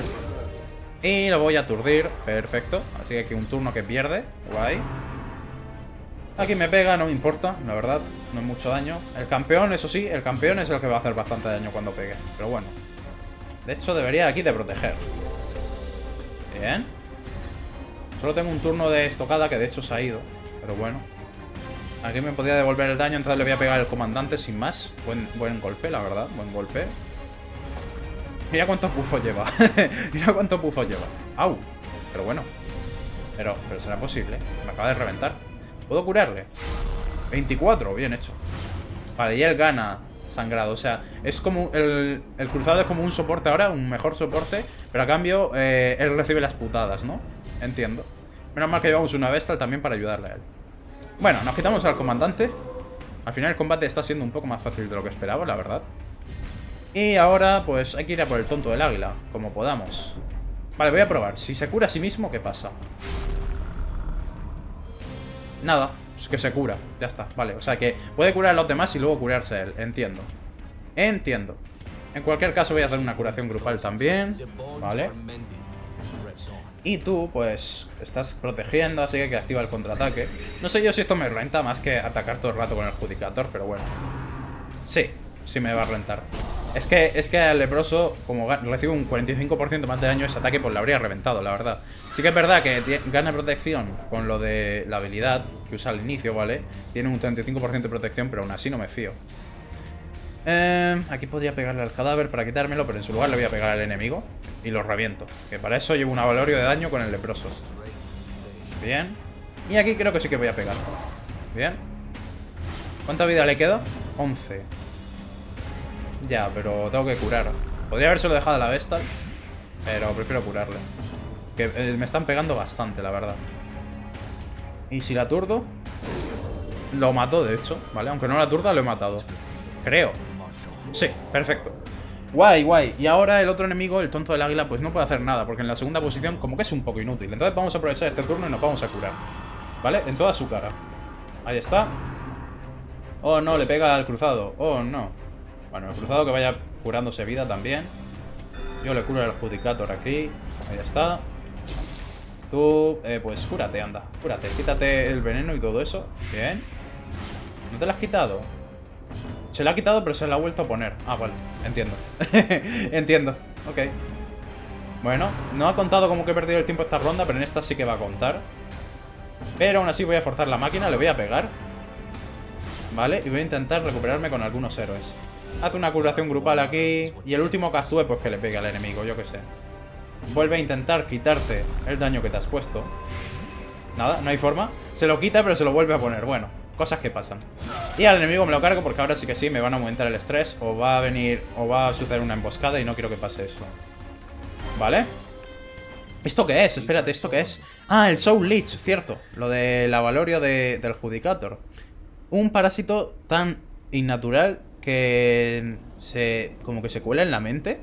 Y lo voy a aturdir, perfecto. Así que aquí un turno que pierde, guay. Aquí me pega, no me importa, la verdad, no es mucho daño. El campeón, eso sí, el campeón es el que va a hacer bastante daño cuando pegue. Pero bueno. De hecho, debería aquí de proteger. Bien. Solo tengo un turno de estocada que de hecho se ha ido. Pero bueno. Aquí me podría devolver el daño, entonces le voy a pegar al comandante sin más. Buen golpe, la verdad, buen golpe. Mira cuántos buffos lleva. Mira cuántos buffos lleva. ¡Au! Pero bueno. Pero será posible. Me acaba de reventar. ¿Puedo curarle? 24, bien hecho. Vale, y él gana sangrado. O sea, es como el cruzado es como un soporte ahora, un mejor soporte. Pero a cambio, él recibe las putadas, ¿no? Entiendo. Menos mal que llevamos una Vestal también para ayudarle a él. Bueno, nos quitamos al comandante. Al final el combate está siendo un poco más fácil de lo que esperaba, la verdad. Y ahora, pues hay que ir a por el tonto del águila, como podamos. Vale, voy a probar. Si se cura a sí mismo, ¿qué pasa? Nada, es que se cura, ya está, vale. O sea que puede curar a los demás y luego curarse él, entiendo. Entiendo. En cualquier caso voy a hacer una curación grupal también, vale. Y tú, pues, estás protegiendo, así que activa el contraataque. No sé yo si esto me renta más que atacar todo el rato con el Judicator, pero bueno. Sí me va a rentar. Es que al leproso, como recibe un 45% más de daño ese ataque, pues le habría reventado, la verdad. Sí que es verdad que gana protección con lo de la habilidad que usa al inicio, ¿vale? Tiene un 35% de protección, pero aún así no me fío. Aquí podría pegarle al cadáver para quitármelo, pero en su lugar le voy a pegar al enemigo y lo reviento. Que para eso llevo un valorio de daño con el leproso. Bien. Y aquí creo que sí que voy a pegar. Bien. ¿Cuánta vida le queda? 11. Ya, pero tengo que curar. Podría habérselo dejado a la Vestal, pero prefiero curarle. Que me están pegando bastante, la verdad. Y si la aturdo, lo mato, de hecho, ¿vale? Aunque no la aturda, lo he matado. Creo. Sí, perfecto. Guay, guay. Y ahora el otro enemigo, el tonto del águila, pues no puede hacer nada, porque en la segunda posición como que es un poco inútil. Entonces vamos a aprovechar este turno y nos vamos a curar, ¿vale? En toda su cara. Ahí está. Oh, no, le pega al cruzado. Oh, no. Bueno, el cruzado que vaya curándose vida también. Yo le curo al Judicator aquí. Ahí está. Tú, pues cúrate, anda. Cúrate, quítate el veneno y todo eso. Bien. ¿No te lo has quitado? Se la ha quitado, pero se la ha vuelto a poner. Ah, vale, entiendo. Entiendo, ok. Bueno, no ha contado como que he perdido el tiempo esta ronda, pero en esta sí que va a contar. Pero aún así voy a forzar la máquina, le voy a pegar. Vale, y voy a intentar recuperarme con algunos héroes. Haz una curación grupal aquí. Y el último que actúe, pues que le pegue al enemigo, yo qué sé. Vuelve a intentar quitarte el daño que te has puesto. Nada, no hay forma. Se lo quita, pero se lo vuelve a poner. Bueno, cosas que pasan. Y al enemigo me lo cargo porque ahora sí que sí, me van a aumentar el estrés. O va a venir, o va a suceder una emboscada y no quiero que pase eso. ¿Vale? ¿Esto qué es? Espérate, ¿esto qué es? Ah, el Soul Leech, cierto. Lo de la Valorio del Judicator. Un parásito tan innatural que como que se cuela en la mente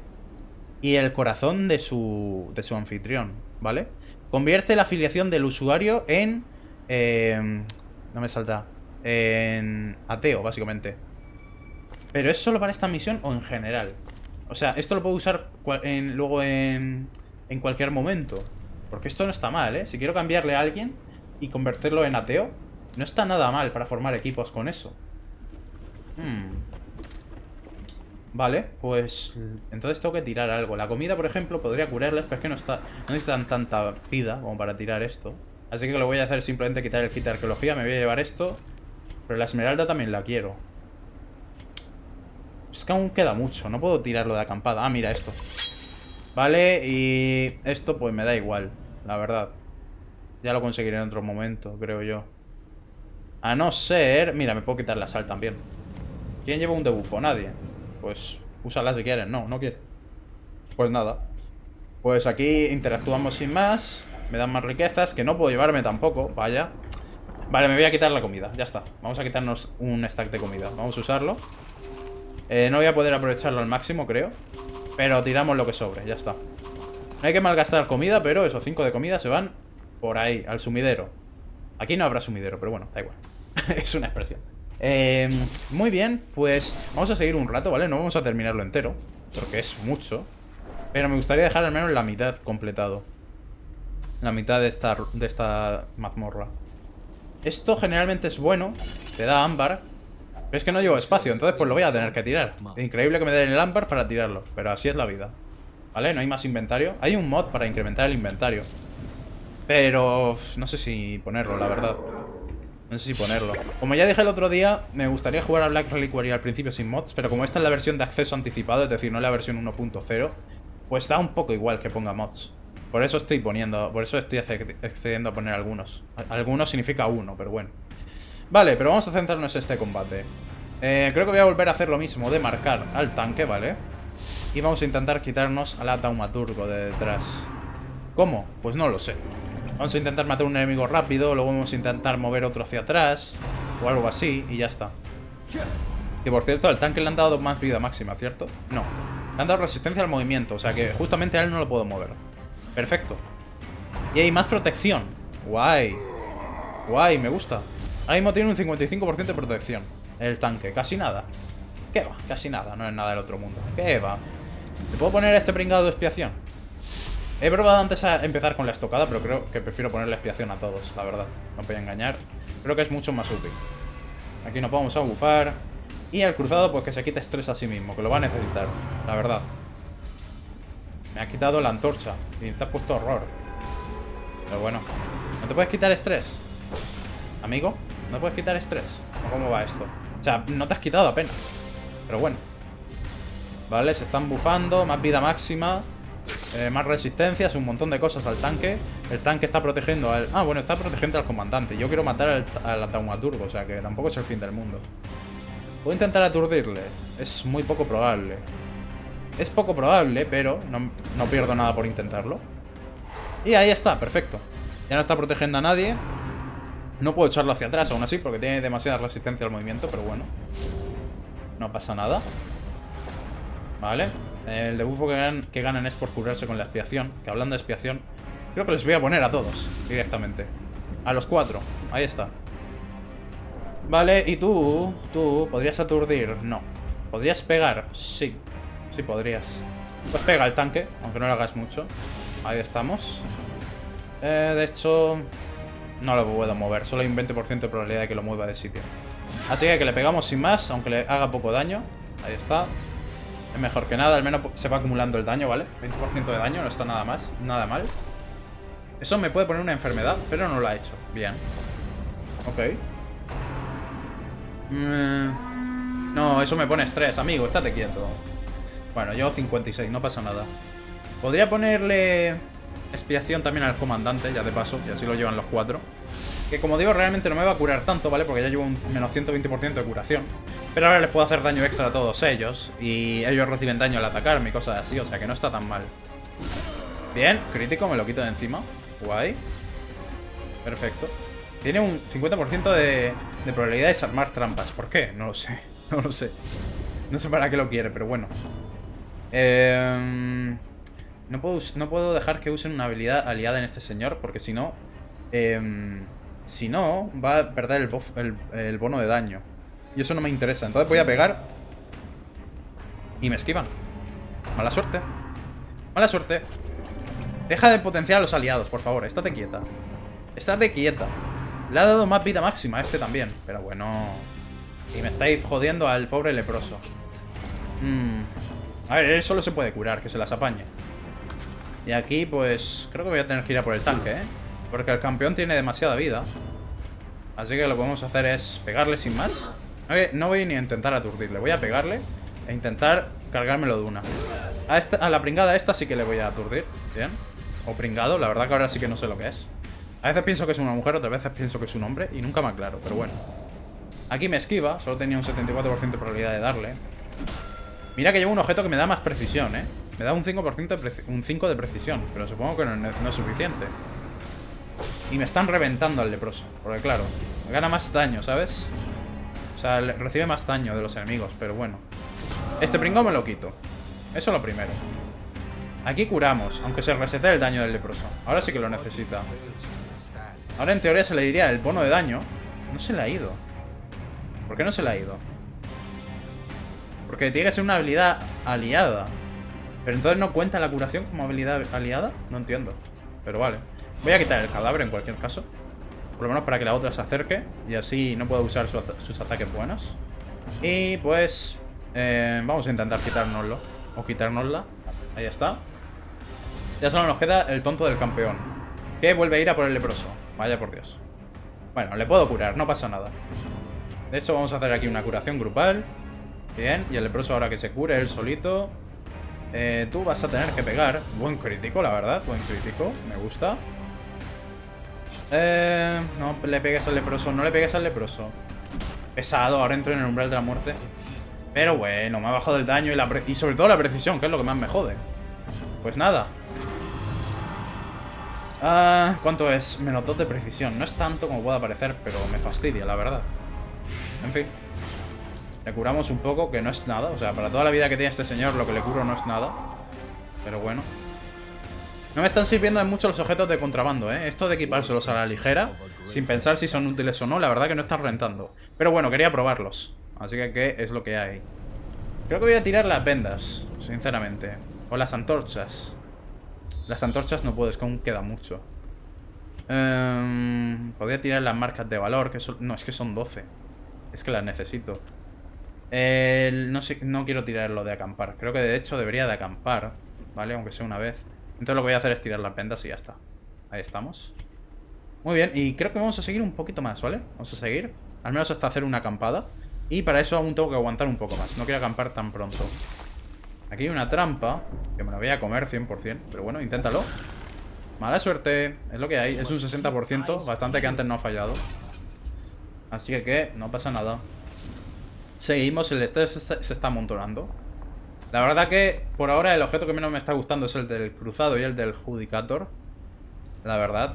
y el corazón de su anfitrión, ¿vale? Convierte la afiliación del usuario en... no me saldrá. En ateo, básicamente. ¿Pero es solo para esta misión o en general? O sea, esto lo puedo usar luego en cualquier momento. Porque esto no está mal, ¿eh? Si quiero cambiarle a alguien y convertirlo en ateo, no está nada mal para formar equipos con eso. Vale, pues entonces tengo que tirar algo. La comida, por ejemplo, podría curarles, pero es que no necesitan tanta vida como para tirar esto. Así que lo voy a hacer simplemente quitar el kit de arqueología. Me voy a llevar esto. Pero la esmeralda también la quiero. Es que aún queda mucho. No puedo tirarlo de acampada. Ah, mira esto. Vale, y esto pues me da igual, la verdad. Ya lo conseguiré en otro momento, creo yo. A no ser... Mira, me puedo quitar la sal también. ¿Quién lleva un debufo? Nadie. Pues úsala si quieres. No, no quiere. Pues nada. Pues aquí interactuamos sin más. Me dan más riquezas, que no puedo llevarme tampoco. Vaya. Vale, me voy a quitar la comida. Ya está. Vamos a quitarnos un stack de comida. Vamos a usarlo. No voy a poder aprovecharlo al máximo, creo. Pero tiramos lo que sobre. Ya está. No hay que malgastar comida, pero esos 5 de comida se van por ahí, al sumidero. Aquí no habrá sumidero, pero bueno, da igual. Es una expresión. Muy bien, pues vamos a seguir un rato, ¿vale? No vamos a terminarlo entero, porque es mucho. Pero me gustaría dejar al menos la mitad completado. La mitad de esta mazmorra. Esto generalmente es bueno, te da ámbar. Pero es que no llevo espacio, entonces pues lo voy a tener que tirar. Increíble que me den el ámbar para tirarlo, pero así es la vida. ¿Vale? No hay más inventario. Hay un mod para incrementar el inventario. Pero no sé si ponerlo, la verdad. No sé si ponerlo. Como ya dije el otro día, me gustaría jugar a Black Reliquary al principio sin mods, pero como esta es la versión de acceso anticipado, es decir, no la versión 1.0, pues da un poco igual que ponga mods. Por eso estoy accediendo a poner algunos. Algunos significa uno, pero bueno. Vale, pero vamos a centrarnos en este combate. Creo que voy a volver a hacer lo mismo, de marcar al tanque, ¿vale? Y vamos a intentar quitarnos a la Taumaturgo de detrás. ¿Cómo? Pues no lo sé. Vamos a intentar matar a un enemigo rápido, luego vamos a intentar mover otro hacia atrás, o algo así, y ya está. Que por cierto, al tanque le han dado más vida máxima, ¿cierto? No. Le han dado resistencia al movimiento, o sea que justamente a él no lo puedo mover. Perfecto. Y hay más protección. Guay. Guay, me gusta. Ahora mismo tiene un 55% de protección el tanque, casi nada. ¿Qué va? Casi nada, no es nada del otro mundo. ¿Qué va? ¿Le puedo poner este pringado de expiación? He probado antes a empezar con la estocada, pero creo que prefiero ponerle expiación a todos, la verdad. No voy a engañar. Creo que es mucho más útil. Aquí nos vamos a bufar. Y el cruzado, pues que se quite estrés a sí mismo, que lo va a necesitar, la verdad. Me ha quitado la antorcha y te has puesto horror. Pero bueno. ¿No te puedes quitar estrés? ¿Amigo? ¿No puedes quitar estrés? ¿O cómo va esto? O sea, no te has quitado apenas. Pero bueno. Vale, se están bufando. Más vida máxima. Más resistencias, un montón de cosas al tanque. El tanque está protegiendo al... Ah, bueno, está protegiendo al comandante. Yo quiero matar al taumaturgo, o sea que tampoco es el fin del mundo. Puedo intentar aturdirle. Es muy poco probable. Es poco probable, pero no pierdo nada por intentarlo. Y ahí está, perfecto. Ya no está protegiendo a nadie. No puedo echarlo hacia atrás aún así porque tiene demasiada resistencia al movimiento, pero bueno. No pasa nada. Vale. El debuffo que ganan es por curarse con la expiación. Que hablando de expiación, creo que les voy a poner a todos directamente. A los 4. Ahí está. Vale, y tú ¿podrías aturdir? No. ¿Podrías pegar? Sí. Sí podrías. Pues pega el tanque, aunque no lo hagas mucho. Ahí estamos. De hecho, no lo puedo mover. Solo hay un 20% de probabilidad de que lo mueva de sitio. Así que le pegamos sin más, aunque le haga poco daño. Ahí está. Es mejor que nada, al menos se va acumulando el daño, ¿vale? 20% de daño, no está nada más, nada mal. Eso me puede poner una enfermedad, pero no lo ha hecho. Bien. Ok. No, eso me pone estrés, amigo, estate quieto. Bueno, yo 56, no pasa nada. Podría ponerle expiación también al comandante, ya de paso, y así lo llevan los 4. Que como digo, realmente no me va a curar tanto, ¿vale? Porque ya llevo un menos 120% de curación. Pero ahora les puedo hacer daño extra a todos ellos. Y ellos reciben daño al atacarme y cosas así, o sea que no está tan mal. Bien, crítico, me lo quito de encima. Guay. Perfecto. Tiene un 50% de probabilidad de desarmar trampas. ¿Por qué? No lo sé. No lo sé. No sé para qué lo quiere, pero bueno. No puedo dejar que usen una habilidad aliada en este señor, porque si no... si no, va a perder el bono de daño. Y eso no me interesa. Entonces voy a pegar. Y me esquivan. Mala suerte. Mala suerte. Deja de potenciar a los aliados, por favor. Estate quieta. Estate quieta. Le ha dado más vida máxima a este también. Pero bueno. Y me estáis jodiendo al pobre leproso. A ver, él solo se puede curar, que se las apañe. Y aquí, pues... creo que voy a tener que ir a por el tanque, ¿eh? Porque el campeón tiene demasiada vida. Así que lo que vamos a hacer es pegarle sin más. No voy ni a intentar aturdirle. Voy a pegarle e intentar cargármelo de una. A la pringada esta sí que le voy a aturdir. Bien. O pringado, la verdad que ahora sí que no sé lo que es. A veces pienso que es una mujer, otras veces pienso que es un hombre. Y nunca me aclaro, pero bueno. Aquí me esquiva. Solo tenía un 74% de probabilidad de darle. Mira que llevo un objeto que me da más precisión, ¿eh? Me da un 5%, un 5 de precisión. Pero supongo que no es suficiente. Y me están reventando al leproso. Porque claro, gana más daño, ¿sabes? O sea, recibe más daño de los enemigos, pero bueno. Este pringao me lo quito. Eso es lo primero. Aquí curamos, aunque se resete el daño del leproso. Ahora sí que lo necesita. Ahora en teoría se le diría el bono de daño. No se le ha ido. ¿Por qué no se le ha ido? Porque tiene que ser una habilidad aliada. Pero entonces no cuenta la curación como habilidad aliada. No entiendo. Pero vale. Voy a quitar el cadáver en cualquier caso. Por lo menos para que la otra se acerque. Y así no pueda usar sus ataques buenos. Y pues... vamos a intentar quitárnoslo. O quitárnosla. Ahí está. Ya solo nos queda el tonto del campeón. Que vuelve a ir a por el leproso. Vaya por Dios. Bueno, le puedo curar, no pasa nada. De hecho vamos a hacer aquí una curación grupal. Bien, y el leproso ahora que se cure él solito. Tú vas a tener que pegar. Buen crítico, la verdad, buen crítico. Me gusta. No le pegues al leproso, no le pegues al leproso. Pesado, ahora entro en el umbral de la muerte. Pero bueno, me ha bajado el daño y sobre todo la precisión, que es lo que más me jode. Pues nada. ¿Cuánto es? Menos 2 de precisión. No es tanto como pueda parecer, pero me fastidia, la verdad. En fin. Le curamos un poco, que no es nada. O sea, para toda la vida que tiene este señor, lo que le curo no es nada. Pero bueno. No me están sirviendo de mucho los objetos de contrabando, ¿eh? Esto de equipárselos a la ligera, sin pensar si son útiles o no, la verdad que no están rentando. Pero bueno, quería probarlos. Así que, ¿qué es lo que hay? Creo que voy a tirar las vendas, sinceramente. O las antorchas. Las antorchas no puedo, es que aún queda mucho. Podría tirar las marcas de valor, que son... No, es que son 12. Es que las necesito. No sé, no quiero tirar lo de acampar. Creo que de hecho debería de acampar, ¿vale? Aunque sea una vez. Entonces lo que voy a hacer es tirar las vendas y ya está. Ahí estamos. Muy bien, y creo que vamos a seguir un poquito más, ¿vale? Vamos a seguir. Al menos hasta hacer una acampada. Y para eso aún tengo que aguantar un poco más. No quiero acampar tan pronto. Aquí hay una trampa, que me la voy a comer 100%. Pero bueno, inténtalo. Mala suerte, es lo que hay. Es un 60%, bastante que antes no ha fallado. Así que no pasa nada. Seguimos, el estrés se está amontonando. La verdad que por ahora el objeto que menos me está gustando es el del cruzado y el del judicator. La verdad.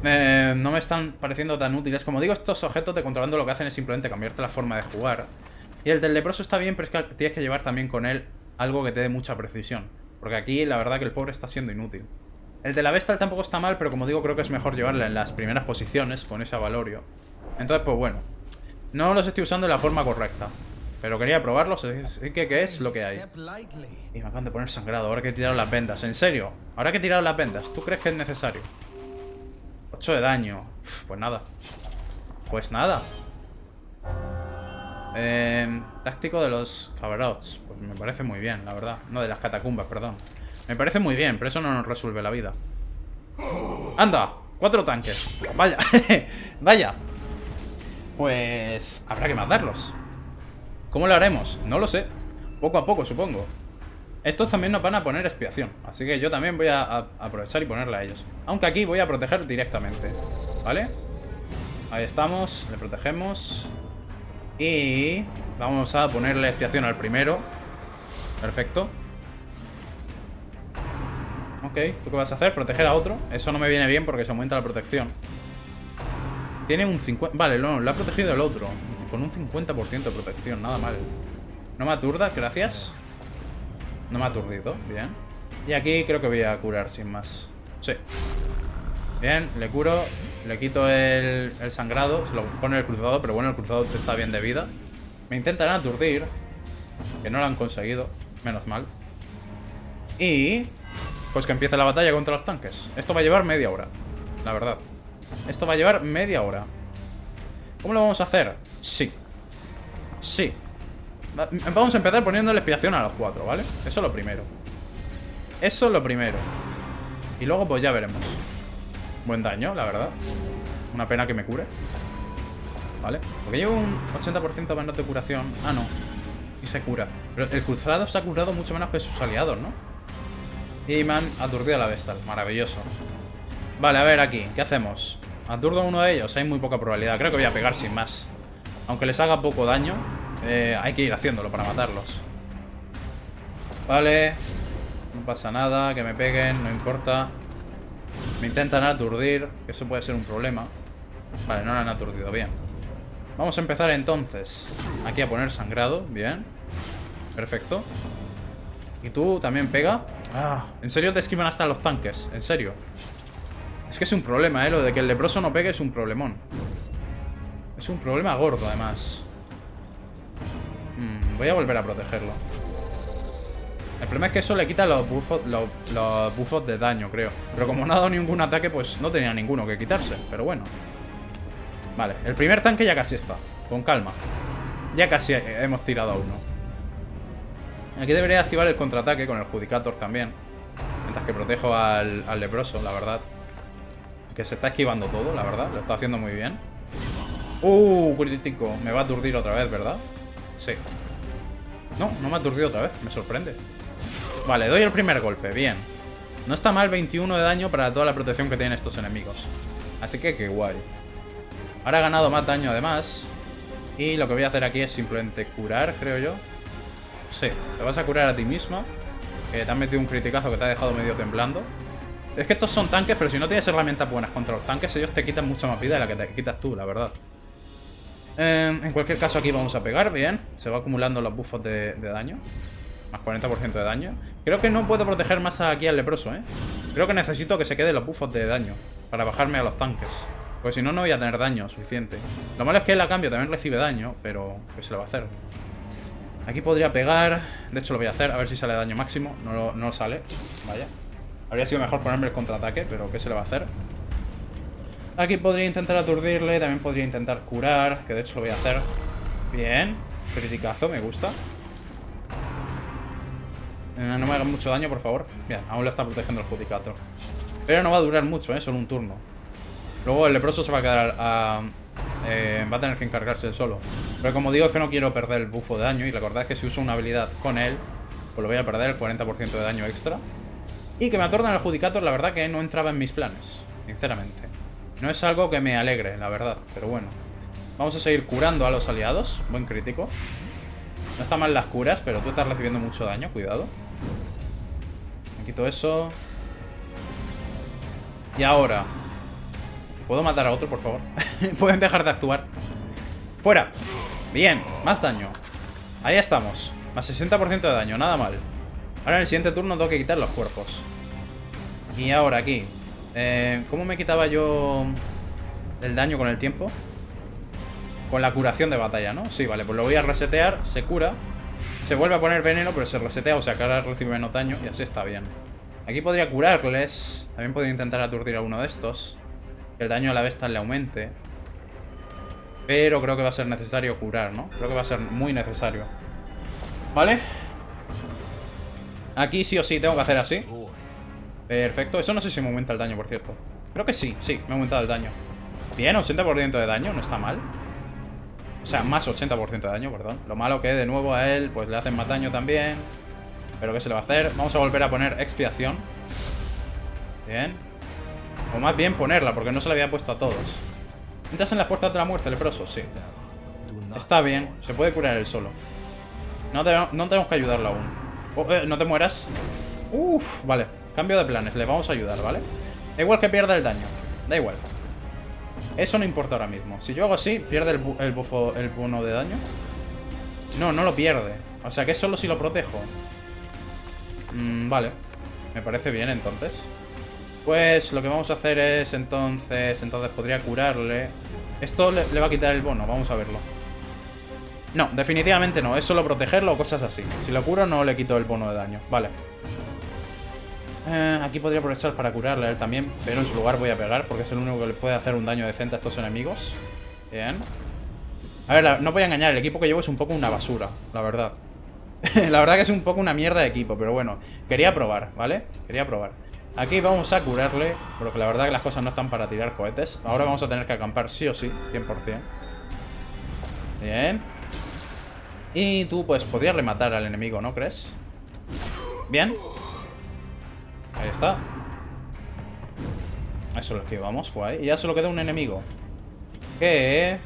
No me están pareciendo tan útiles. Como digo, estos objetos de contrabando lo que hacen es simplemente cambiarte la forma de jugar. Y el del leproso está bien, pero es que tienes que llevar también con él algo que te dé mucha precisión. Porque aquí la verdad que el pobre está siendo inútil. El de la Vestal tampoco está mal, pero como digo, creo que es mejor llevarla en las primeras posiciones con ese avalorio. Entonces, pues bueno. No los estoy usando de la forma correcta. Pero quería probarlos, así que es lo que hay. Y me acaban de poner sangrado, ahora que he tirado las vendas. ¿En serio? Ahora que he tirado las vendas, ¿tú crees que es necesario? 8 de daño. Uf, pues nada. Pues nada. Táctico de los cabarots. Pues me parece muy bien, la verdad. No, de las catacumbas, perdón. Me parece muy bien, pero eso no nos resuelve la vida. ¡Anda! 4 tanques. Vaya. Vaya. Pues habrá que matarlos. ¿Cómo lo haremos? No lo sé. Poco a poco, supongo. Estos también nos van a poner expiación. Así que yo también voy a aprovechar y ponerle a ellos. Aunque aquí voy a proteger directamente. ¿Vale? Ahí estamos. Le protegemos. Y vamos a ponerle expiación al primero. Perfecto. Ok, ¿tú qué vas a hacer? ¿Proteger a otro? Eso no me viene bien porque se aumenta la protección. Tiene un 50... Vale, no, lo ha protegido el otro. Con un 50% de protección, nada mal. No me aturdas, gracias. No me ha aturdido, bien. Y aquí creo que voy a curar sin más. Sí. Bien, le curo. Le quito el sangrado. Se lo pone el cruzado, pero bueno, el cruzado está bien de vida. Me intentan aturdir. Que no lo han conseguido. Menos mal. Y... pues que empiece la batalla contra los tanques. Esto va a llevar media hora, la verdad. Esto va a llevar media hora. ¿Cómo lo vamos a hacer? Sí. Sí. Vamos a empezar poniéndole expiación a los 4, ¿vale? Eso es lo primero. Eso es lo primero. Y luego pues ya veremos. Buen daño, la verdad. Una pena que me cure. ¿Vale? Porque llevo un 80% menos de curación. Ah, no. Y se cura. Pero el cruzado se ha curado mucho menos que sus aliados, ¿no? Y me han aturdido a la Vestal. Maravilloso. Vale, a ver aquí. ¿Qué hacemos? Aturdo a uno de ellos. Hay muy poca probabilidad. Creo que voy a pegar sin más. Aunque les haga poco daño, hay que ir haciéndolo para matarlos. Vale. No pasa nada. Que me peguen. No importa. Me intentan aturdir. Que eso puede ser un problema. Vale, no lo han aturdido. Bien. Vamos a empezar entonces. Aquí a poner sangrado. Bien. Perfecto. ¿Y tú también pega? Ah, ¿en serio te esquivan hasta los tanques? ¿En serio? Es que es un problema, lo de que el leproso no pegue es un problemón. Es un problema gordo, además. Voy a volver a protegerlo. El problema es que eso le quita los buffos de daño, creo. Pero como no ha dado ningún ataque, pues no tenía ninguno que quitarse. Pero bueno. Vale, el primer tanque ya casi está. Con calma. Ya casi hemos tirado a uno. Aquí debería activar el contraataque con el Judicator también. Mientras que protejo al leproso, la verdad. Que se está esquivando todo, la verdad. Lo está haciendo muy bien. Crítico. Me va a aturdir otra vez, ¿verdad? Sí. No, no me ha aturdido otra vez. Me sorprende. Vale, doy el primer golpe. Bien. No está mal 21 de daño para toda la protección que tienen estos enemigos. Así que qué guay. Ahora he ganado más daño además. Y lo que voy a hacer aquí es simplemente curar, creo yo. Sí, te vas a curar a ti misma. Que te han metido un criticazo que te ha dejado medio temblando. Es que estos son tanques, pero si no tienes herramientas buenas contra los tanques, ellos te quitan mucha más vida de la que te quitas tú, la verdad. En cualquier caso aquí vamos a pegar, bien. Se va acumulando los buffos de daño. Más 40% de daño. Creo que no puedo proteger más aquí al leproso, ¿eh? Creo que necesito que se queden los buffos de daño para bajarme a los tanques. Porque si no, no voy a tener daño suficiente. Lo malo es que él a cambio también recibe daño, pero ¿qué se le va a hacer? Aquí podría pegar. De hecho lo voy a hacer, a ver si sale daño máximo. No sale, vaya. Habría sido mejor ponerme el contraataque, pero ¿qué se le va a hacer? Aquí podría intentar aturdirle, también podría intentar curar, que de hecho lo voy a hacer. Bien, criticazo, me gusta. No me hagan mucho daño, por favor. Bien, aún lo está protegiendo el Judicator. Pero no va a durar mucho, solo un turno. Luego el leproso se va a quedar va a tener que encargarse él solo. Pero como digo, es que no quiero perder el bufo de daño. Y la verdad es que si uso una habilidad con él, pues lo voy a perder el 40% de daño extra. Y que me atornan el Judicator, la verdad que no entraba en mis planes, sinceramente. No es algo que me alegre, la verdad, pero bueno. Vamos a seguir curando a los aliados. Buen crítico. No está mal las curas, pero tú estás recibiendo mucho daño, cuidado. Me quito eso. Y ahora, ¿puedo matar a otro, por favor? Pueden dejar de actuar. ¡Fuera! Bien, más daño. Ahí estamos. Más 60% de daño, nada mal. Ahora en el siguiente turno tengo que quitar los cuerpos. Y ahora aquí. ¿Cómo me quitaba yo el daño con el tiempo? Con la curación de batalla, ¿no? Sí, vale, pues lo voy a resetear. Se cura. Se vuelve a poner veneno, pero se resetea. O sea que ahora recibe menos daño y así está bien. Aquí podría curarles. También podría intentar aturdir a uno de estos. Que el daño a la bestia le aumente. Pero creo que va a ser necesario curar, ¿no? Creo que va a ser muy necesario. ¿Vale? Aquí sí o sí tengo que hacer así. Perfecto. Eso no sé si me aumenta el daño, por cierto. Creo que sí, sí, me ha aumentado el daño. Bien, 80% de daño, no está mal. O sea, más 80% de daño, perdón. Lo malo que de nuevo a él, pues le hacen más daño también. Pero ¿qué se le va a hacer? Vamos a volver a poner expiación. Bien. O más bien ponerla, porque no se la había puesto a todos. ¿Entras en las puertas de la muerte, leproso? Sí. Está bien, se puede curar él solo. No tenemos que ayudarlo aún. No te mueras. Uf, vale. Cambio de planes, le vamos a ayudar, ¿vale? Da igual que pierda el daño. Da igual. Eso no importa ahora mismo. Si yo hago así, ¿pierde el bono de daño? No, no lo pierde. O sea que es solo si lo protejo. Vale. Me parece bien, entonces. Pues lo que vamos a hacer es, entonces podría curarle. Esto le va a quitar el bono, vamos a verlo. No, definitivamente no. Es solo protegerlo o cosas así. Si lo curo, no le quito el bono de daño. Vale. Aquí podría aprovechar para curarle a él también, pero en su lugar voy a pegar porque es el único que le puede hacer un daño decente a estos enemigos. Bien. A ver, no voy a engañar, el equipo que llevo es un poco una basura, la verdad. La verdad que es un poco una mierda de equipo, pero bueno, quería probar, ¿vale? Quería probar. Aquí vamos a curarle, porque la verdad que las cosas no están para tirar cohetes. Ahora vamos a tener que acampar sí o sí, 100%. Bien. Y tú, pues, podrías rematar al enemigo, ¿no crees? Bien. Ahí está. Eso es lo que vamos, guay. Y ya solo queda un enemigo. Que...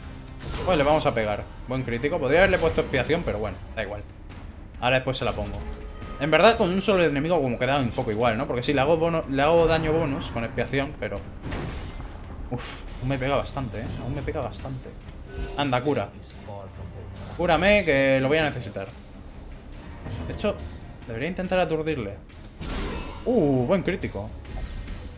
pues le vamos a pegar. Buen crítico. Podría haberle puesto expiación, pero bueno, da igual. Ahora después se la pongo. En verdad, con un solo enemigo como queda un poco igual, ¿no? Porque sí, le hago daño bonus con expiación, pero... uf, aún me pega bastante, ¿eh? Aún me pega bastante. Anda, cura. Cúrame, que lo voy a necesitar. De hecho, debería intentar aturdirle. Buen crítico.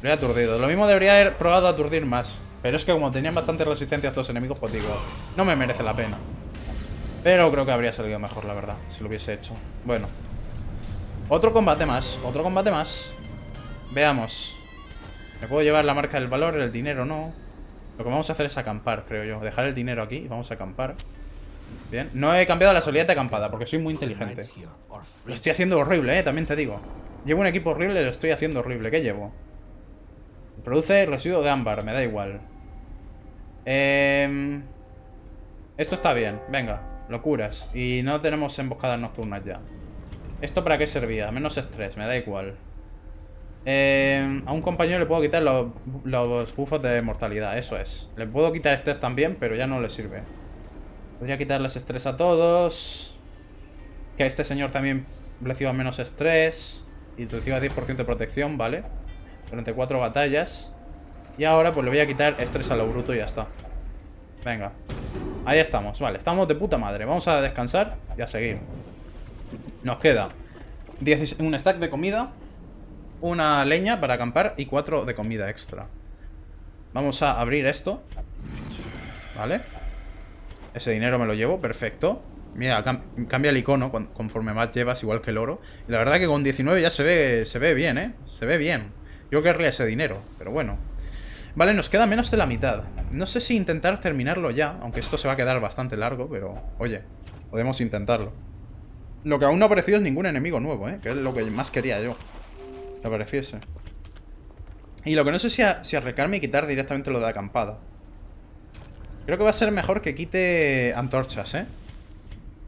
Lo he aturdido. Lo mismo debería haber probado a aturdir más. Pero es que como tenían bastante resistencia a estos enemigos, pues digo, no me merece la pena. Pero creo que habría salido mejor, la verdad, si lo hubiese hecho. Bueno. Otro combate más. Otro combate más. Veamos. ¿Me puedo llevar la marca del valor? El dinero no. Lo que vamos a hacer es acampar, creo yo. Dejar el dinero aquí y vamos a acampar. Bien. No he cambiado la habilidad de acampada porque soy muy inteligente. Lo estoy haciendo horrible, también te digo. Llevo un equipo horrible y lo estoy haciendo horrible. ¿Qué llevo? Produce residuo de ámbar, me da igual. Esto está bien, venga, lo curas. Y no tenemos emboscadas nocturnas ya. ¿Esto para qué servía? Menos estrés, me da igual. A un compañero le puedo quitar los buffos de mortalidad, eso es. Le puedo quitar estrés también, pero ya no le sirve. Podría quitarles estrés a todos. Que este señor también reciba menos estrés. Y reciba 10% de protección, ¿vale? Durante 4 batallas. Y ahora pues le voy a quitar estrés a lo bruto y ya está. Venga. Ahí estamos, vale, estamos de puta madre. Vamos a descansar y a seguir. Nos queda un stack de comida, una leña para acampar y 4 de comida extra. Vamos a abrir esto. Vale. Ese dinero me lo llevo, perfecto. Mira, cambia el icono conforme más llevas, igual que el oro. Y la verdad que con 19 ya se ve bien, ¿eh? Se ve bien. Yo querría ese dinero, pero bueno. Vale, nos queda menos de la mitad. No sé si intentar terminarlo ya, aunque esto se va a quedar bastante largo, pero... oye, podemos intentarlo. Lo que aún no ha aparecido es ningún enemigo nuevo, ¿eh? Que es lo que más quería yo. Que apareciese. Y lo que no sé si arrecarme y quitar directamente lo de acampada. Creo que va a ser mejor que quite antorchas, ¿eh?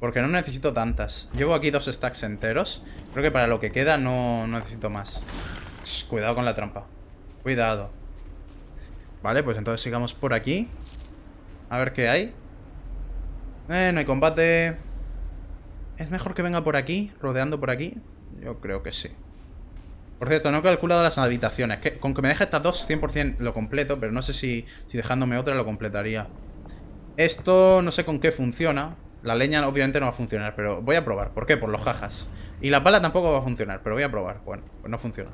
Porque no necesito tantas. Llevo aquí 2 stacks enteros. Creo que para lo que queda no necesito más. Shh, cuidado con la trampa. Cuidado. Vale, pues entonces sigamos por aquí. A ver qué hay. No hay combate. ¿Es mejor que venga por aquí? Rodeando por aquí. Yo creo que sí. Por cierto, no he calculado las habitaciones. Con que me deje estas dos 100% lo completo. Pero no sé si dejándome otra lo completaría. Esto no sé con qué funciona. La leña obviamente no va a funcionar, pero voy a probar. ¿Por qué? Por los jajas. Y la pala tampoco va a funcionar, pero voy a probar. Bueno, pues no funciona.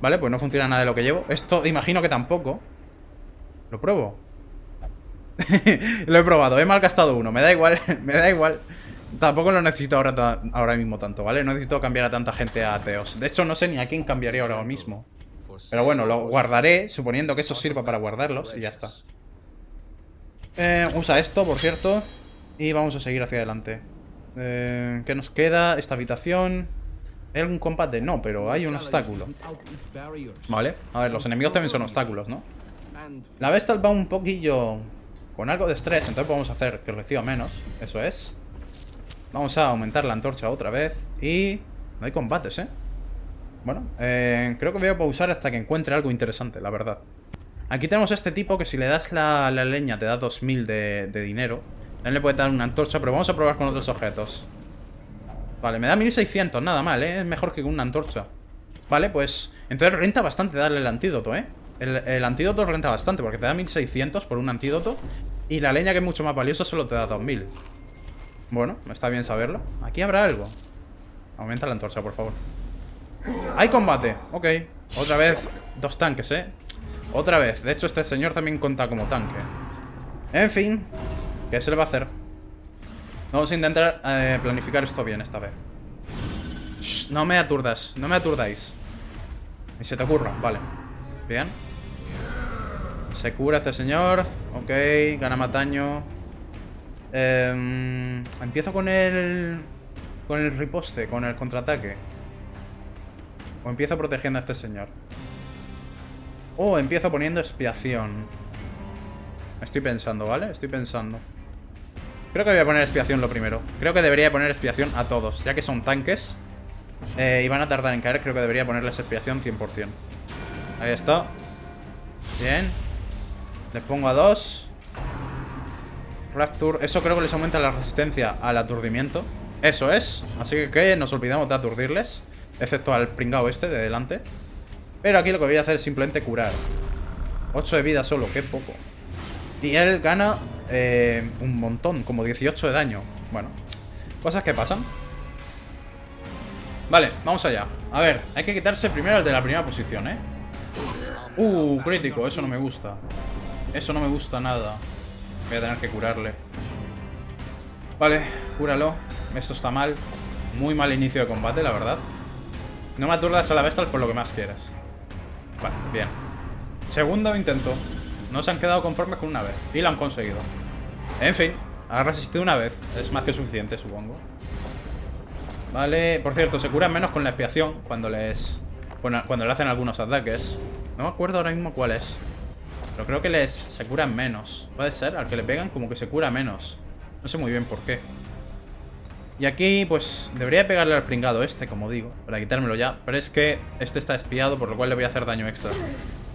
Vale, pues no funciona nada de lo que llevo. Esto imagino que tampoco. ¿Lo pruebo? Lo he probado, he malgastado uno. Me da igual, me da igual. Tampoco lo necesito ahora mismo tanto, ¿vale? No necesito cambiar a tanta gente a Teos. De hecho, no sé ni a quién cambiaría ahora mismo. Pero bueno, lo guardaré, suponiendo que eso sirva para guardarlos y ya está. Usa esto, por cierto. Y vamos a seguir hacia adelante. ¿Qué nos queda? Esta habitación. ¿Hay algún combate? No, pero hay un obstáculo. Vale, a ver, los enemigos también son obstáculos, ¿no? La Vestal va un poquillo con algo de estrés, entonces vamos a hacer que reciba menos. Eso es. Vamos a aumentar la antorcha otra vez. Y no hay combates, ¿eh? Bueno, creo que voy a pausar hasta que encuentre algo interesante, la verdad. Aquí tenemos este tipo que si le das la leña te da 2000 de dinero. Él le puede dar una antorcha, pero vamos a probar con otros objetos. Vale, me da 1600, nada mal, ¿eh? Es mejor que con una antorcha. Vale, pues entonces renta bastante darle el antídoto, ¿eh? El antídoto renta bastante porque te da 1600 por un antídoto. Y la leña, que es mucho más valiosa, solo te da 2000. Bueno, está bien saberlo. Aquí habrá algo. Aumenta la antorcha, por favor. ¡Hay combate! Ok. Otra vez, 2 tanques, ¿eh? Otra vez. De hecho, este señor también cuenta como tanque. En fin, ¿qué se le va a hacer? Vamos a intentar planificar esto bien esta vez. Shh, no me aturdas, no me aturdáis. Ni se te ocurra, vale. Bien. Se cura este señor. Ok, gana más daño. Empiezo con el riposte, con el contraataque. O empiezo protegiendo a este señor. O empiezo poniendo expiación. Estoy pensando, ¿vale? Estoy pensando. Creo que voy a poner expiación lo primero. Creo que debería poner expiación a todos, ya que son tanques y van a tardar en caer. Creo que debería ponerles expiación 100%. Ahí está. Bien. Les pongo a 2. Rapture. Eso creo que les aumenta la resistencia al aturdimiento. Eso es. Así que nos olvidamos de aturdirles, excepto al pringao este de delante. Pero aquí lo que voy a hacer es simplemente curar. 8 de vida solo, qué poco. Y él gana un montón, como 18 de daño. Bueno, cosas que pasan. Vale, vamos allá. A ver, hay que quitarse primero el de la primera posición, ¿eh? Crítico, eso no me gusta. Eso no me gusta nada. Voy a tener que curarle. Vale, cúralo. Esto está mal. Muy mal inicio de combate, la verdad. No me aturdas a la Vestal por lo que más quieras. Vale, bien. Segundo intento. No se han quedado conformes con una vez. Y lo han conseguido. En fin, ha resistido una vez. Es más que suficiente, supongo. Vale, por cierto, se curan menos con la expiación cuando le hacen algunos ataques. No me acuerdo ahora mismo cuál es. Pero creo que se curan menos. Puede ser, al que le pegan como que se cura menos. No sé muy bien por qué. Y aquí, pues, debería pegarle al pringado este, como digo, para quitármelo ya. Pero es que este está espiado, por lo cual le voy a hacer daño extra.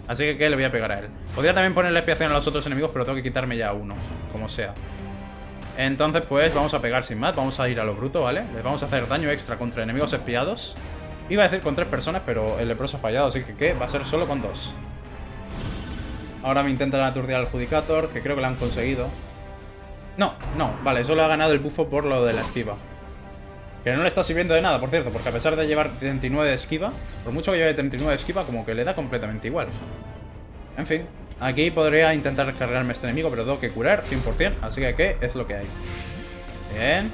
Así que le voy a pegar a él. Podría también ponerle expiación a los otros enemigos, pero tengo que quitarme ya uno, como sea. Entonces, pues, vamos a pegar sin más. Vamos a ir a lo bruto, ¿vale? Les vamos a hacer daño extra contra enemigos espiados. Iba a decir con 3 personas, pero el leproso ha fallado, así que ¿qué? Va a ser solo con 2. Ahora me intentan aturdir al Judicator, que creo que lo han conseguido. No, vale, solo ha ganado el bufo por lo de la esquiva. Que no le está sirviendo de nada, por cierto, porque a pesar de llevar 39 de esquiva, por mucho que lleve 39 de esquiva, como que le da completamente igual. En fin, aquí podría intentar cargarme a este enemigo, pero tengo que curar 100%, así que ¿qué? Es lo que hay. Bien.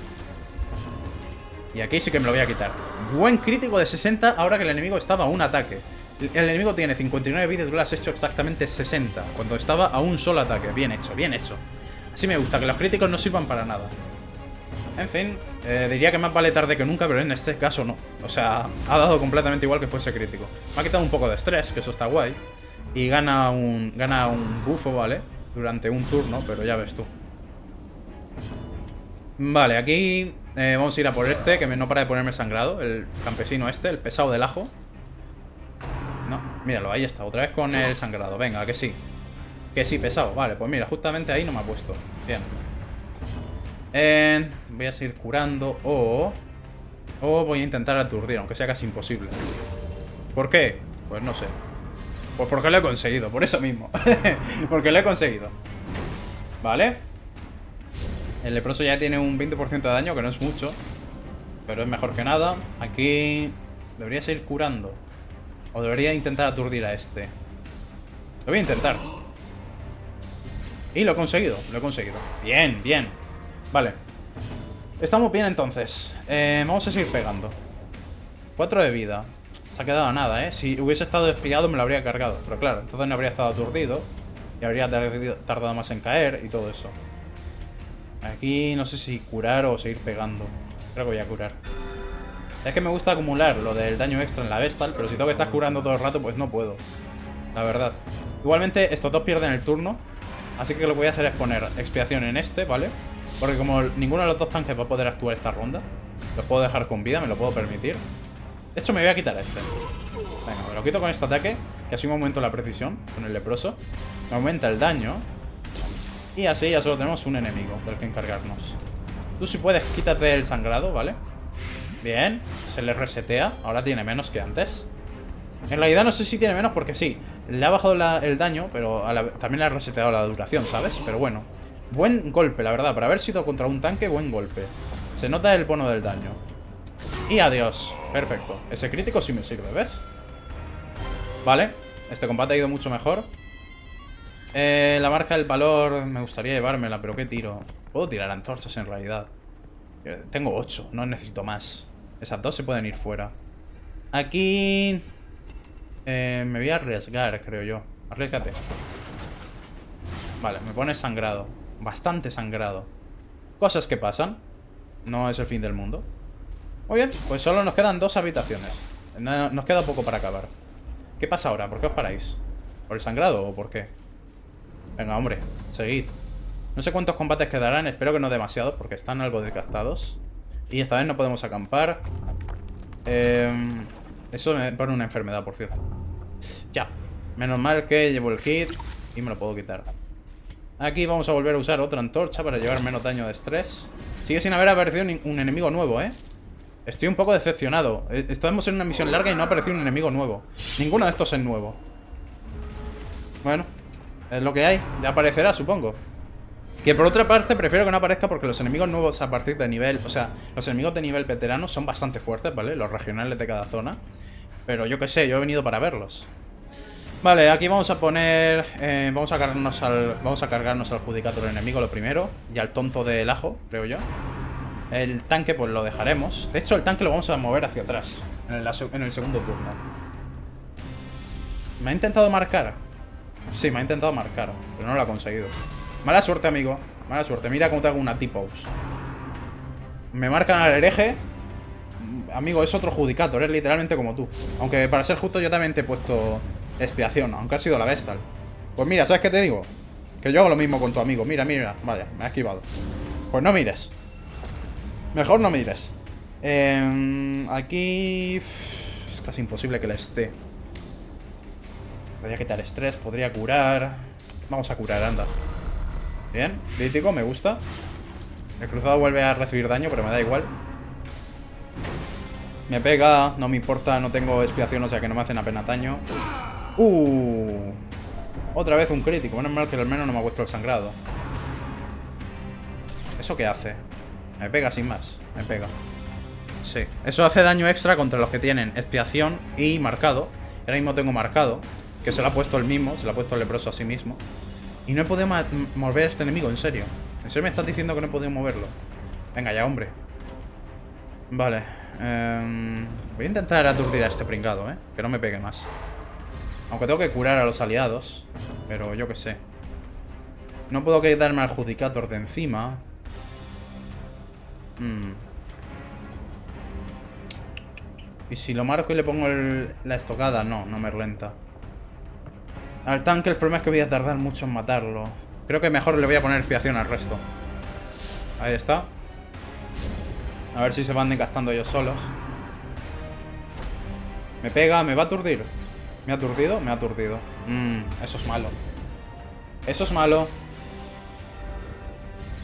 Y aquí sí que me lo voy a quitar. Buen crítico de 60, ahora que el enemigo estaba a un ataque. El enemigo tiene 59 vidas y tú le has hecho exactamente 60, cuando estaba a un solo ataque. Bien hecho, bien hecho. Así me gusta, que los críticos no sirvan para nada. En fin, diría que más vale tarde que nunca, pero en este caso no. O sea, ha dado completamente igual que fuese crítico. Me ha quitado un poco de estrés, que eso está guay. Y gana un bufo, ¿vale? durante un turno, pero ya ves tú. Vale, aquí vamos a ir a por este, que no para de ponerme sangrado. El campesino este, el pesado del ajo. No, míralo, ahí está, otra vez con el sangrado. Venga, que sí. Que sí, pesado. Vale, pues mira, justamente ahí no me ha puesto. Bien. Voy a seguir curando o voy a intentar aturdir, aunque sea casi imposible. ¿Por qué? Pues no sé. Pues porque lo he conseguido, por eso mismo. Porque lo he conseguido. Vale. El leproso ya tiene un 20% de daño, que no es mucho, pero es mejor que nada. Aquí debería seguir curando, o debería intentar aturdir a este. Lo voy a intentar. Y lo he conseguido, lo he conseguido. Bien, bien. Vale. Estamos bien entonces. Vamos a seguir pegando. 4 de vida. Se ha quedado a nada, ¿eh? Si hubiese estado despillado me lo habría cargado. Pero claro, entonces no habría estado aturdido. Y habría tardado más en caer y todo eso. Aquí no sé si curar o seguir pegando. Creo que voy a curar. Es que me gusta acumular lo del daño extra en la Vestal, pero si tengo que estar curando todo el rato, pues no puedo. La verdad. Igualmente, estos dos pierden el turno. Así que lo que voy a hacer es poner expiación en este, ¿vale? Porque como ninguno de los dos tanques va a poder actuar esta ronda, los puedo dejar con vida, me lo puedo permitir. De hecho, me voy a quitar este. Venga, me lo quito con este ataque, que así me aumento la precisión con el leproso. Me aumenta el daño. Y así ya solo tenemos un enemigo del que encargarnos. Tú si puedes, quítate el sangrado, ¿vale? Bien, se le resetea. Ahora tiene menos que antes. En realidad no sé si tiene menos porque sí, le ha bajado el daño, pero también le ha reseteado la duración, ¿sabes? Pero bueno, buen golpe, la verdad. Para haber sido contra un tanque, buen golpe. Se nota el bono del daño. Y adiós, perfecto. Ese crítico sí me sirve, ¿ves? Vale, este combate ha ido mucho mejor. La marca del valor me gustaría llevármela, pero ¿qué tiro? Puedo tirar antorchas en realidad. Tengo 8, no necesito más. Esas dos se pueden ir fuera. Aquí me voy a arriesgar, creo yo. Arriesgate. Vale, me pone sangrado. Bastante sangrado. Cosas que pasan. No es el fin del mundo. Muy bien, pues solo nos quedan 2 habitaciones. Nos queda poco para acabar. ¿Qué pasa ahora? ¿Por qué os paráis? ¿Por el sangrado o por qué? Venga, hombre, seguid. No sé cuántos combates quedarán, espero que no demasiados, porque están algo desgastados. Y esta vez no podemos acampar. Eso me pone una enfermedad, por cierto. Ya, menos mal que llevo el kit y me lo puedo quitar. Aquí vamos a volver a usar otra antorcha para llevar menos daño de estrés. Sigue sin haber aparecido un enemigo nuevo, ¿eh? Estoy un poco decepcionado. Estamos en una misión larga y no ha aparecido un enemigo nuevo. Ninguno de estos es nuevo. Bueno, es lo que hay. Ya aparecerá, supongo. Que por otra parte prefiero que no aparezca porque los enemigos nuevos a partir de nivel... O sea, los enemigos de nivel veterano son bastante fuertes, ¿vale? Los regionales de cada zona. Pero yo qué sé, yo he venido para verlos. Vale, aquí vamos a poner... vamos a cargarnos al Judicator enemigo lo primero. Y al tonto del ajo, creo yo. El tanque pues lo dejaremos. De hecho, el tanque lo vamos a mover hacia atrás en el segundo turno. ¿Me ha intentado marcar? Sí, me ha intentado marcar, pero no lo ha conseguido. Mala suerte, amigo. Mala suerte. Mira cómo te hago una T-pose. Me marcan al hereje. Amigo, es otro Judicator, es literalmente como tú. Aunque para ser justo yo también te he puesto expiación, aunque ha sido la Vestal. Pues mira, ¿sabes qué te digo? Que yo hago lo mismo con tu amigo. Mira, mira, vaya, me ha esquivado. Pues no mires. Mejor no mires. Aquí... es casi imposible que le esté. Podría quitar estrés, podría curar. Vamos a curar, anda. Bien, crítico, me gusta. El cruzado vuelve a recibir daño, pero me da igual. Me pega, no me importa, no tengo expiación, o sea que no me hacen apenas daño. Otra vez un crítico, menos mal que al menos no me ha puesto el sangrado. ¿Eso qué hace? Me pega sin más, me pega. Sí, eso hace daño extra contra los que tienen expiación y marcado. Ahora mismo tengo marcado, que se lo ha puesto el mismo, se lo ha puesto el leproso a sí mismo. Y no he podido mover a este enemigo, en serio. ¿En serio me estás diciendo que no he podido moverlo? Venga ya, hombre. Vale. Voy a intentar aturdir a este pringado, que no me pegue más. Aunque tengo que curar a los aliados. Pero yo qué sé. No puedo quedarme al Judicator de encima. Y si lo marco y le pongo la estocada, no me relenta. Al tanque el problema es que voy a tardar mucho en matarlo. Creo que mejor le voy a poner expiación al resto. Ahí está. A ver si se van desgastando ellos solos. Me pega, me va a aturdir. ¿Me ha aturdido? Me ha aturdido. Eso es malo. Eso es malo.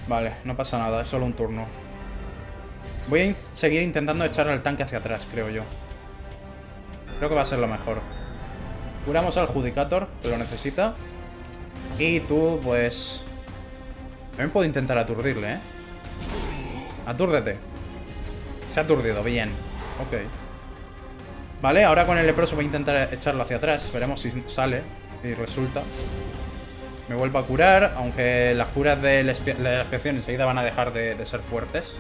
Vale, no pasa nada, es solo un turno. Voy a seguir intentando echar al tanque hacia atrás, creo yo. Creo que va a ser lo mejor. Curamos al Judicator, que lo necesita. Y tú, pues... También puedo intentar aturdirle, ¿eh? Atúrdete. Se ha aturdido, bien. Ok. Vale, ahora con el leproso voy a intentar echarlo hacia atrás. Veremos si sale y resulta. Me vuelvo a curar, aunque las curas de la expiación enseguida van a dejar de ser fuertes.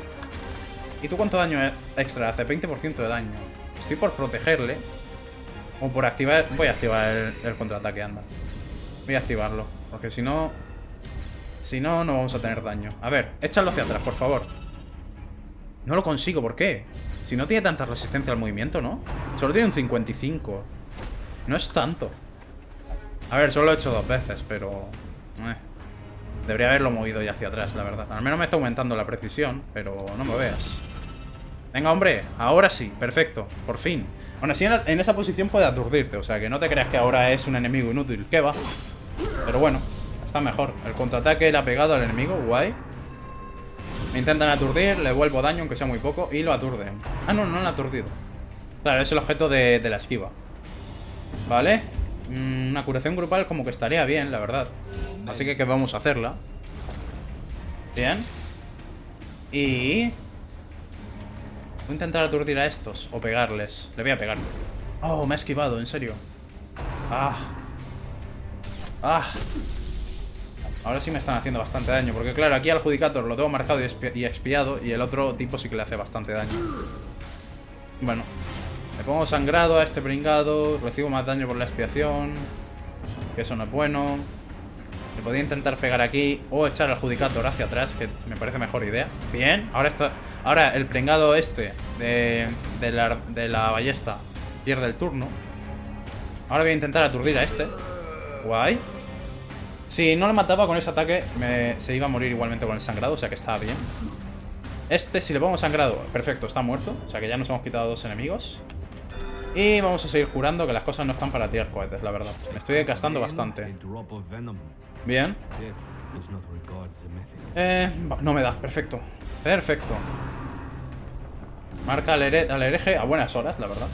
¿Y tú cuánto daño extra hace? 20% de daño. Estoy por protegerle. O por activar... Voy a activar el contraataque, anda. Voy a activarlo, porque si no... Si no, no vamos a tener daño. A ver, échalo hacia atrás, por favor. No lo consigo, ¿por qué? Si no tiene tanta resistencia al movimiento, ¿no? Solo tiene un 55. No es tanto. A ver, solo lo he hecho 2 veces, pero... Debería haberlo movido ya hacia atrás, la verdad. Al menos me está aumentando la precisión, pero no me veas. Venga, hombre, ahora sí, perfecto, por fin. Aún así, en esa posición puede aturdirte, o sea que no te creas que ahora es un enemigo inútil. ¿Qué va? Pero bueno, está mejor. El contraataque le ha pegado al enemigo, guay. Me intentan aturdir, le vuelvo daño, aunque sea muy poco, y lo aturden. Ah, no, no lo han aturdido. Claro, es el objeto de la esquiva. Vale. Una curación grupal como que estaría bien, la verdad. Así que vamos a hacerla. Bien. Y... voy a intentar aturdir a estos, o pegarles. Le voy a pegar. Oh, me ha esquivado, en serio. Ah. Ah. Ahora sí me están haciendo bastante daño. Porque claro, aquí al Judicator lo tengo marcado y expiado. Y el otro tipo sí que le hace bastante daño. Bueno. Le pongo sangrado a este pringado. Recibo más daño por la expiación. Que eso no es bueno. Le podría intentar pegar aquí. O echar al Judicator hacia atrás, que me parece mejor idea. Bien. Ahora el pringado este de la ballesta pierde el turno. Ahora voy a intentar aturdir a este. Guay. Si no lo mataba con ese ataque, se iba a morir igualmente con el sangrado, o sea que está bien. Este, si le pongo sangrado, perfecto, está muerto. O sea que ya nos hemos quitado 2 enemigos. Y vamos a seguir jurando que las cosas no están para tirar cohetes, la verdad. Me estoy desgastando bastante. Bien. No me da, perfecto. Perfecto. Marca al hereje a buenas horas, la verdad.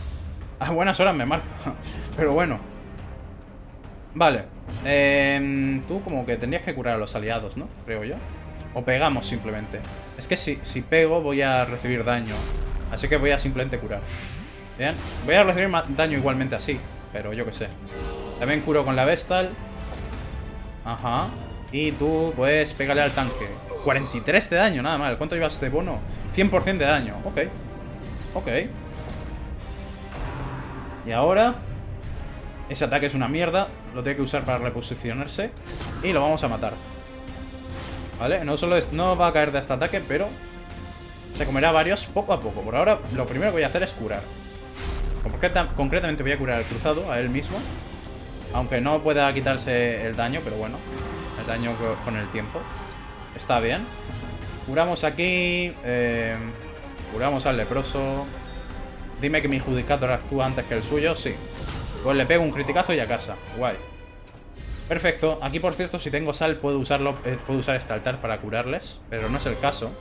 A buenas horas me marca. Pero bueno. Vale. Tú como que tendrías que curar a los aliados, ¿no? Creo yo. O pegamos simplemente. Es que si pego voy a recibir daño. Así que voy a simplemente curar. Bien. Voy a recibir daño igualmente así. Pero yo qué sé. También curo con la Vestal. Ajá. Y tú, pues, pégale al tanque. 43 de daño, nada mal. ¿Cuánto llevas de bono? 100% de daño. Ok. Ok. Y ahora... ese ataque es una mierda. Lo tiene que usar para reposicionarse. Y lo vamos a matar. ¿Vale? No va a caer de este ataque, pero... se comerá varios poco a poco. Por ahora, lo primero que voy a hacer es curar. Concretamente voy a curar al cruzado, a él mismo. Aunque no pueda quitarse el daño, pero bueno. El daño con el tiempo. Está bien. Curamos aquí. Curamos al leproso. Dime que mi Judicator actúa antes que el suyo. Sí. Pues le pego un criticazo y a casa. Guay. Perfecto. Aquí, por cierto, si tengo sal, puedo usar este altar para curarles. Pero no es el caso.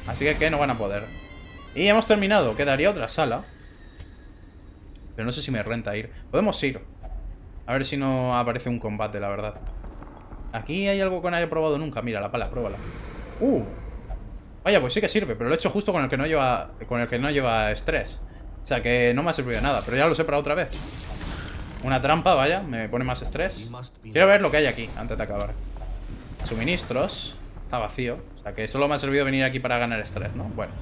Así que no van a poder. Y hemos terminado. Quedaría otra sala. Pero no sé si me renta ir. Podemos ir. A ver si no aparece un combate, la verdad. Aquí hay algo que no haya probado nunca. Mira, la pala, pruébala. Vaya, pues sí que sirve. Pero lo he hecho justo con el que no lleva estrés. O sea que no me ha servido de nada. Pero ya lo sé para otra vez. Una trampa, vaya. Me pone más estrés. Quiero ver lo que hay aquí antes de acabar. Suministros. Está vacío. O sea que solo me ha servido venir aquí para ganar estrés, ¿no? Bueno.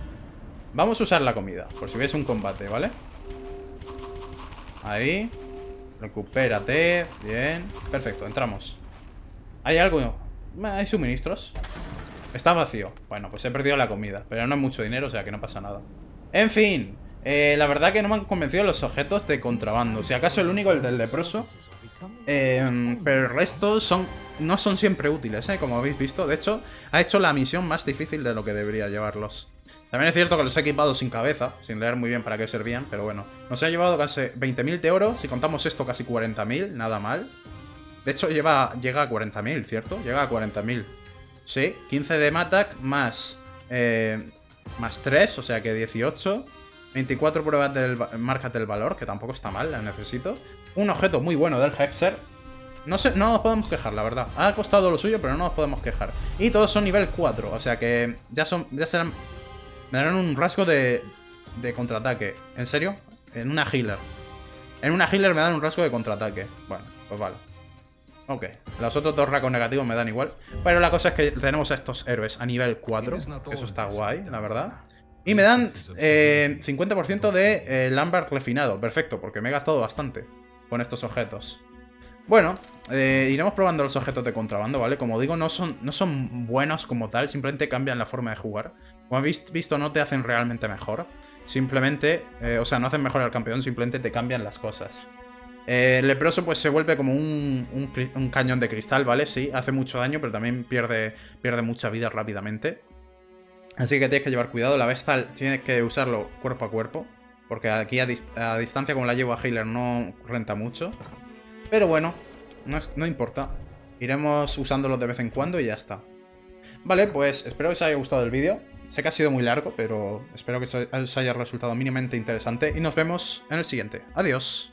Vamos a usar la comida. Por si hubiese un combate, ¿vale? Ahí. Recupérate. Bien. Perfecto, entramos. ¿Hay algo? Hay suministros. Está vacío. Bueno, pues he perdido la comida. Pero no es mucho dinero, o sea que no pasa nada. En fin. La verdad que no me han convencido los objetos de contrabando. Si acaso el único, el del leproso. Pero el resto no son siempre útiles, como habéis visto. De hecho, ha hecho la misión más difícil de lo que debería llevarlos. También es cierto que los he equipado sin cabeza, sin leer muy bien para qué servían, pero bueno. Nos ha llevado casi 20.000 de oro. Si contamos esto, casi 40.000, nada mal. De hecho, llega a 40.000, ¿cierto? Llega a 40.000. Sí, 15 de Matak más 3, o sea que 18. 24 pruebas del marcas del valor, que tampoco está mal, la necesito. Un objeto muy bueno del Hexer. No nos podemos quejar, la verdad. Ha costado lo suyo, pero no nos podemos quejar. Y todos son nivel 4, o sea que ya serán... Me darán un rasgo de contraataque. ¿En serio? En una healer. En una healer me dan un rasgo de contraataque. Bueno, pues vale. Ok, los otros dos rasgos negativos me dan igual. Pero la cosa es que tenemos a estos héroes a nivel 4. Eso está guay, la verdad. Y me dan 50% de ámbar refinado. Perfecto, porque me he gastado bastante con estos objetos. Bueno, iremos probando los objetos de contrabando, ¿vale? Como digo, no son buenos como tal, simplemente cambian la forma de jugar. Como habéis visto, no te hacen realmente mejor. Simplemente, o sea, no hacen mejor al campeón, simplemente te cambian las cosas. El leproso pues se vuelve como un cañón de cristal, ¿vale? Sí, hace mucho daño, pero también pierde mucha vida rápidamente. Así que tienes que llevar cuidado. La Vestal tienes que usarlo cuerpo a cuerpo, porque aquí a distancia, como la llevo a healer, no renta mucho. Pero bueno, no importa. Iremos usándolos de vez en cuando y ya está. Vale, pues espero que os haya gustado el vídeo. Sé que ha sido muy largo, pero espero que os haya resultado mínimamente interesante. Y nos vemos en el siguiente. Adiós.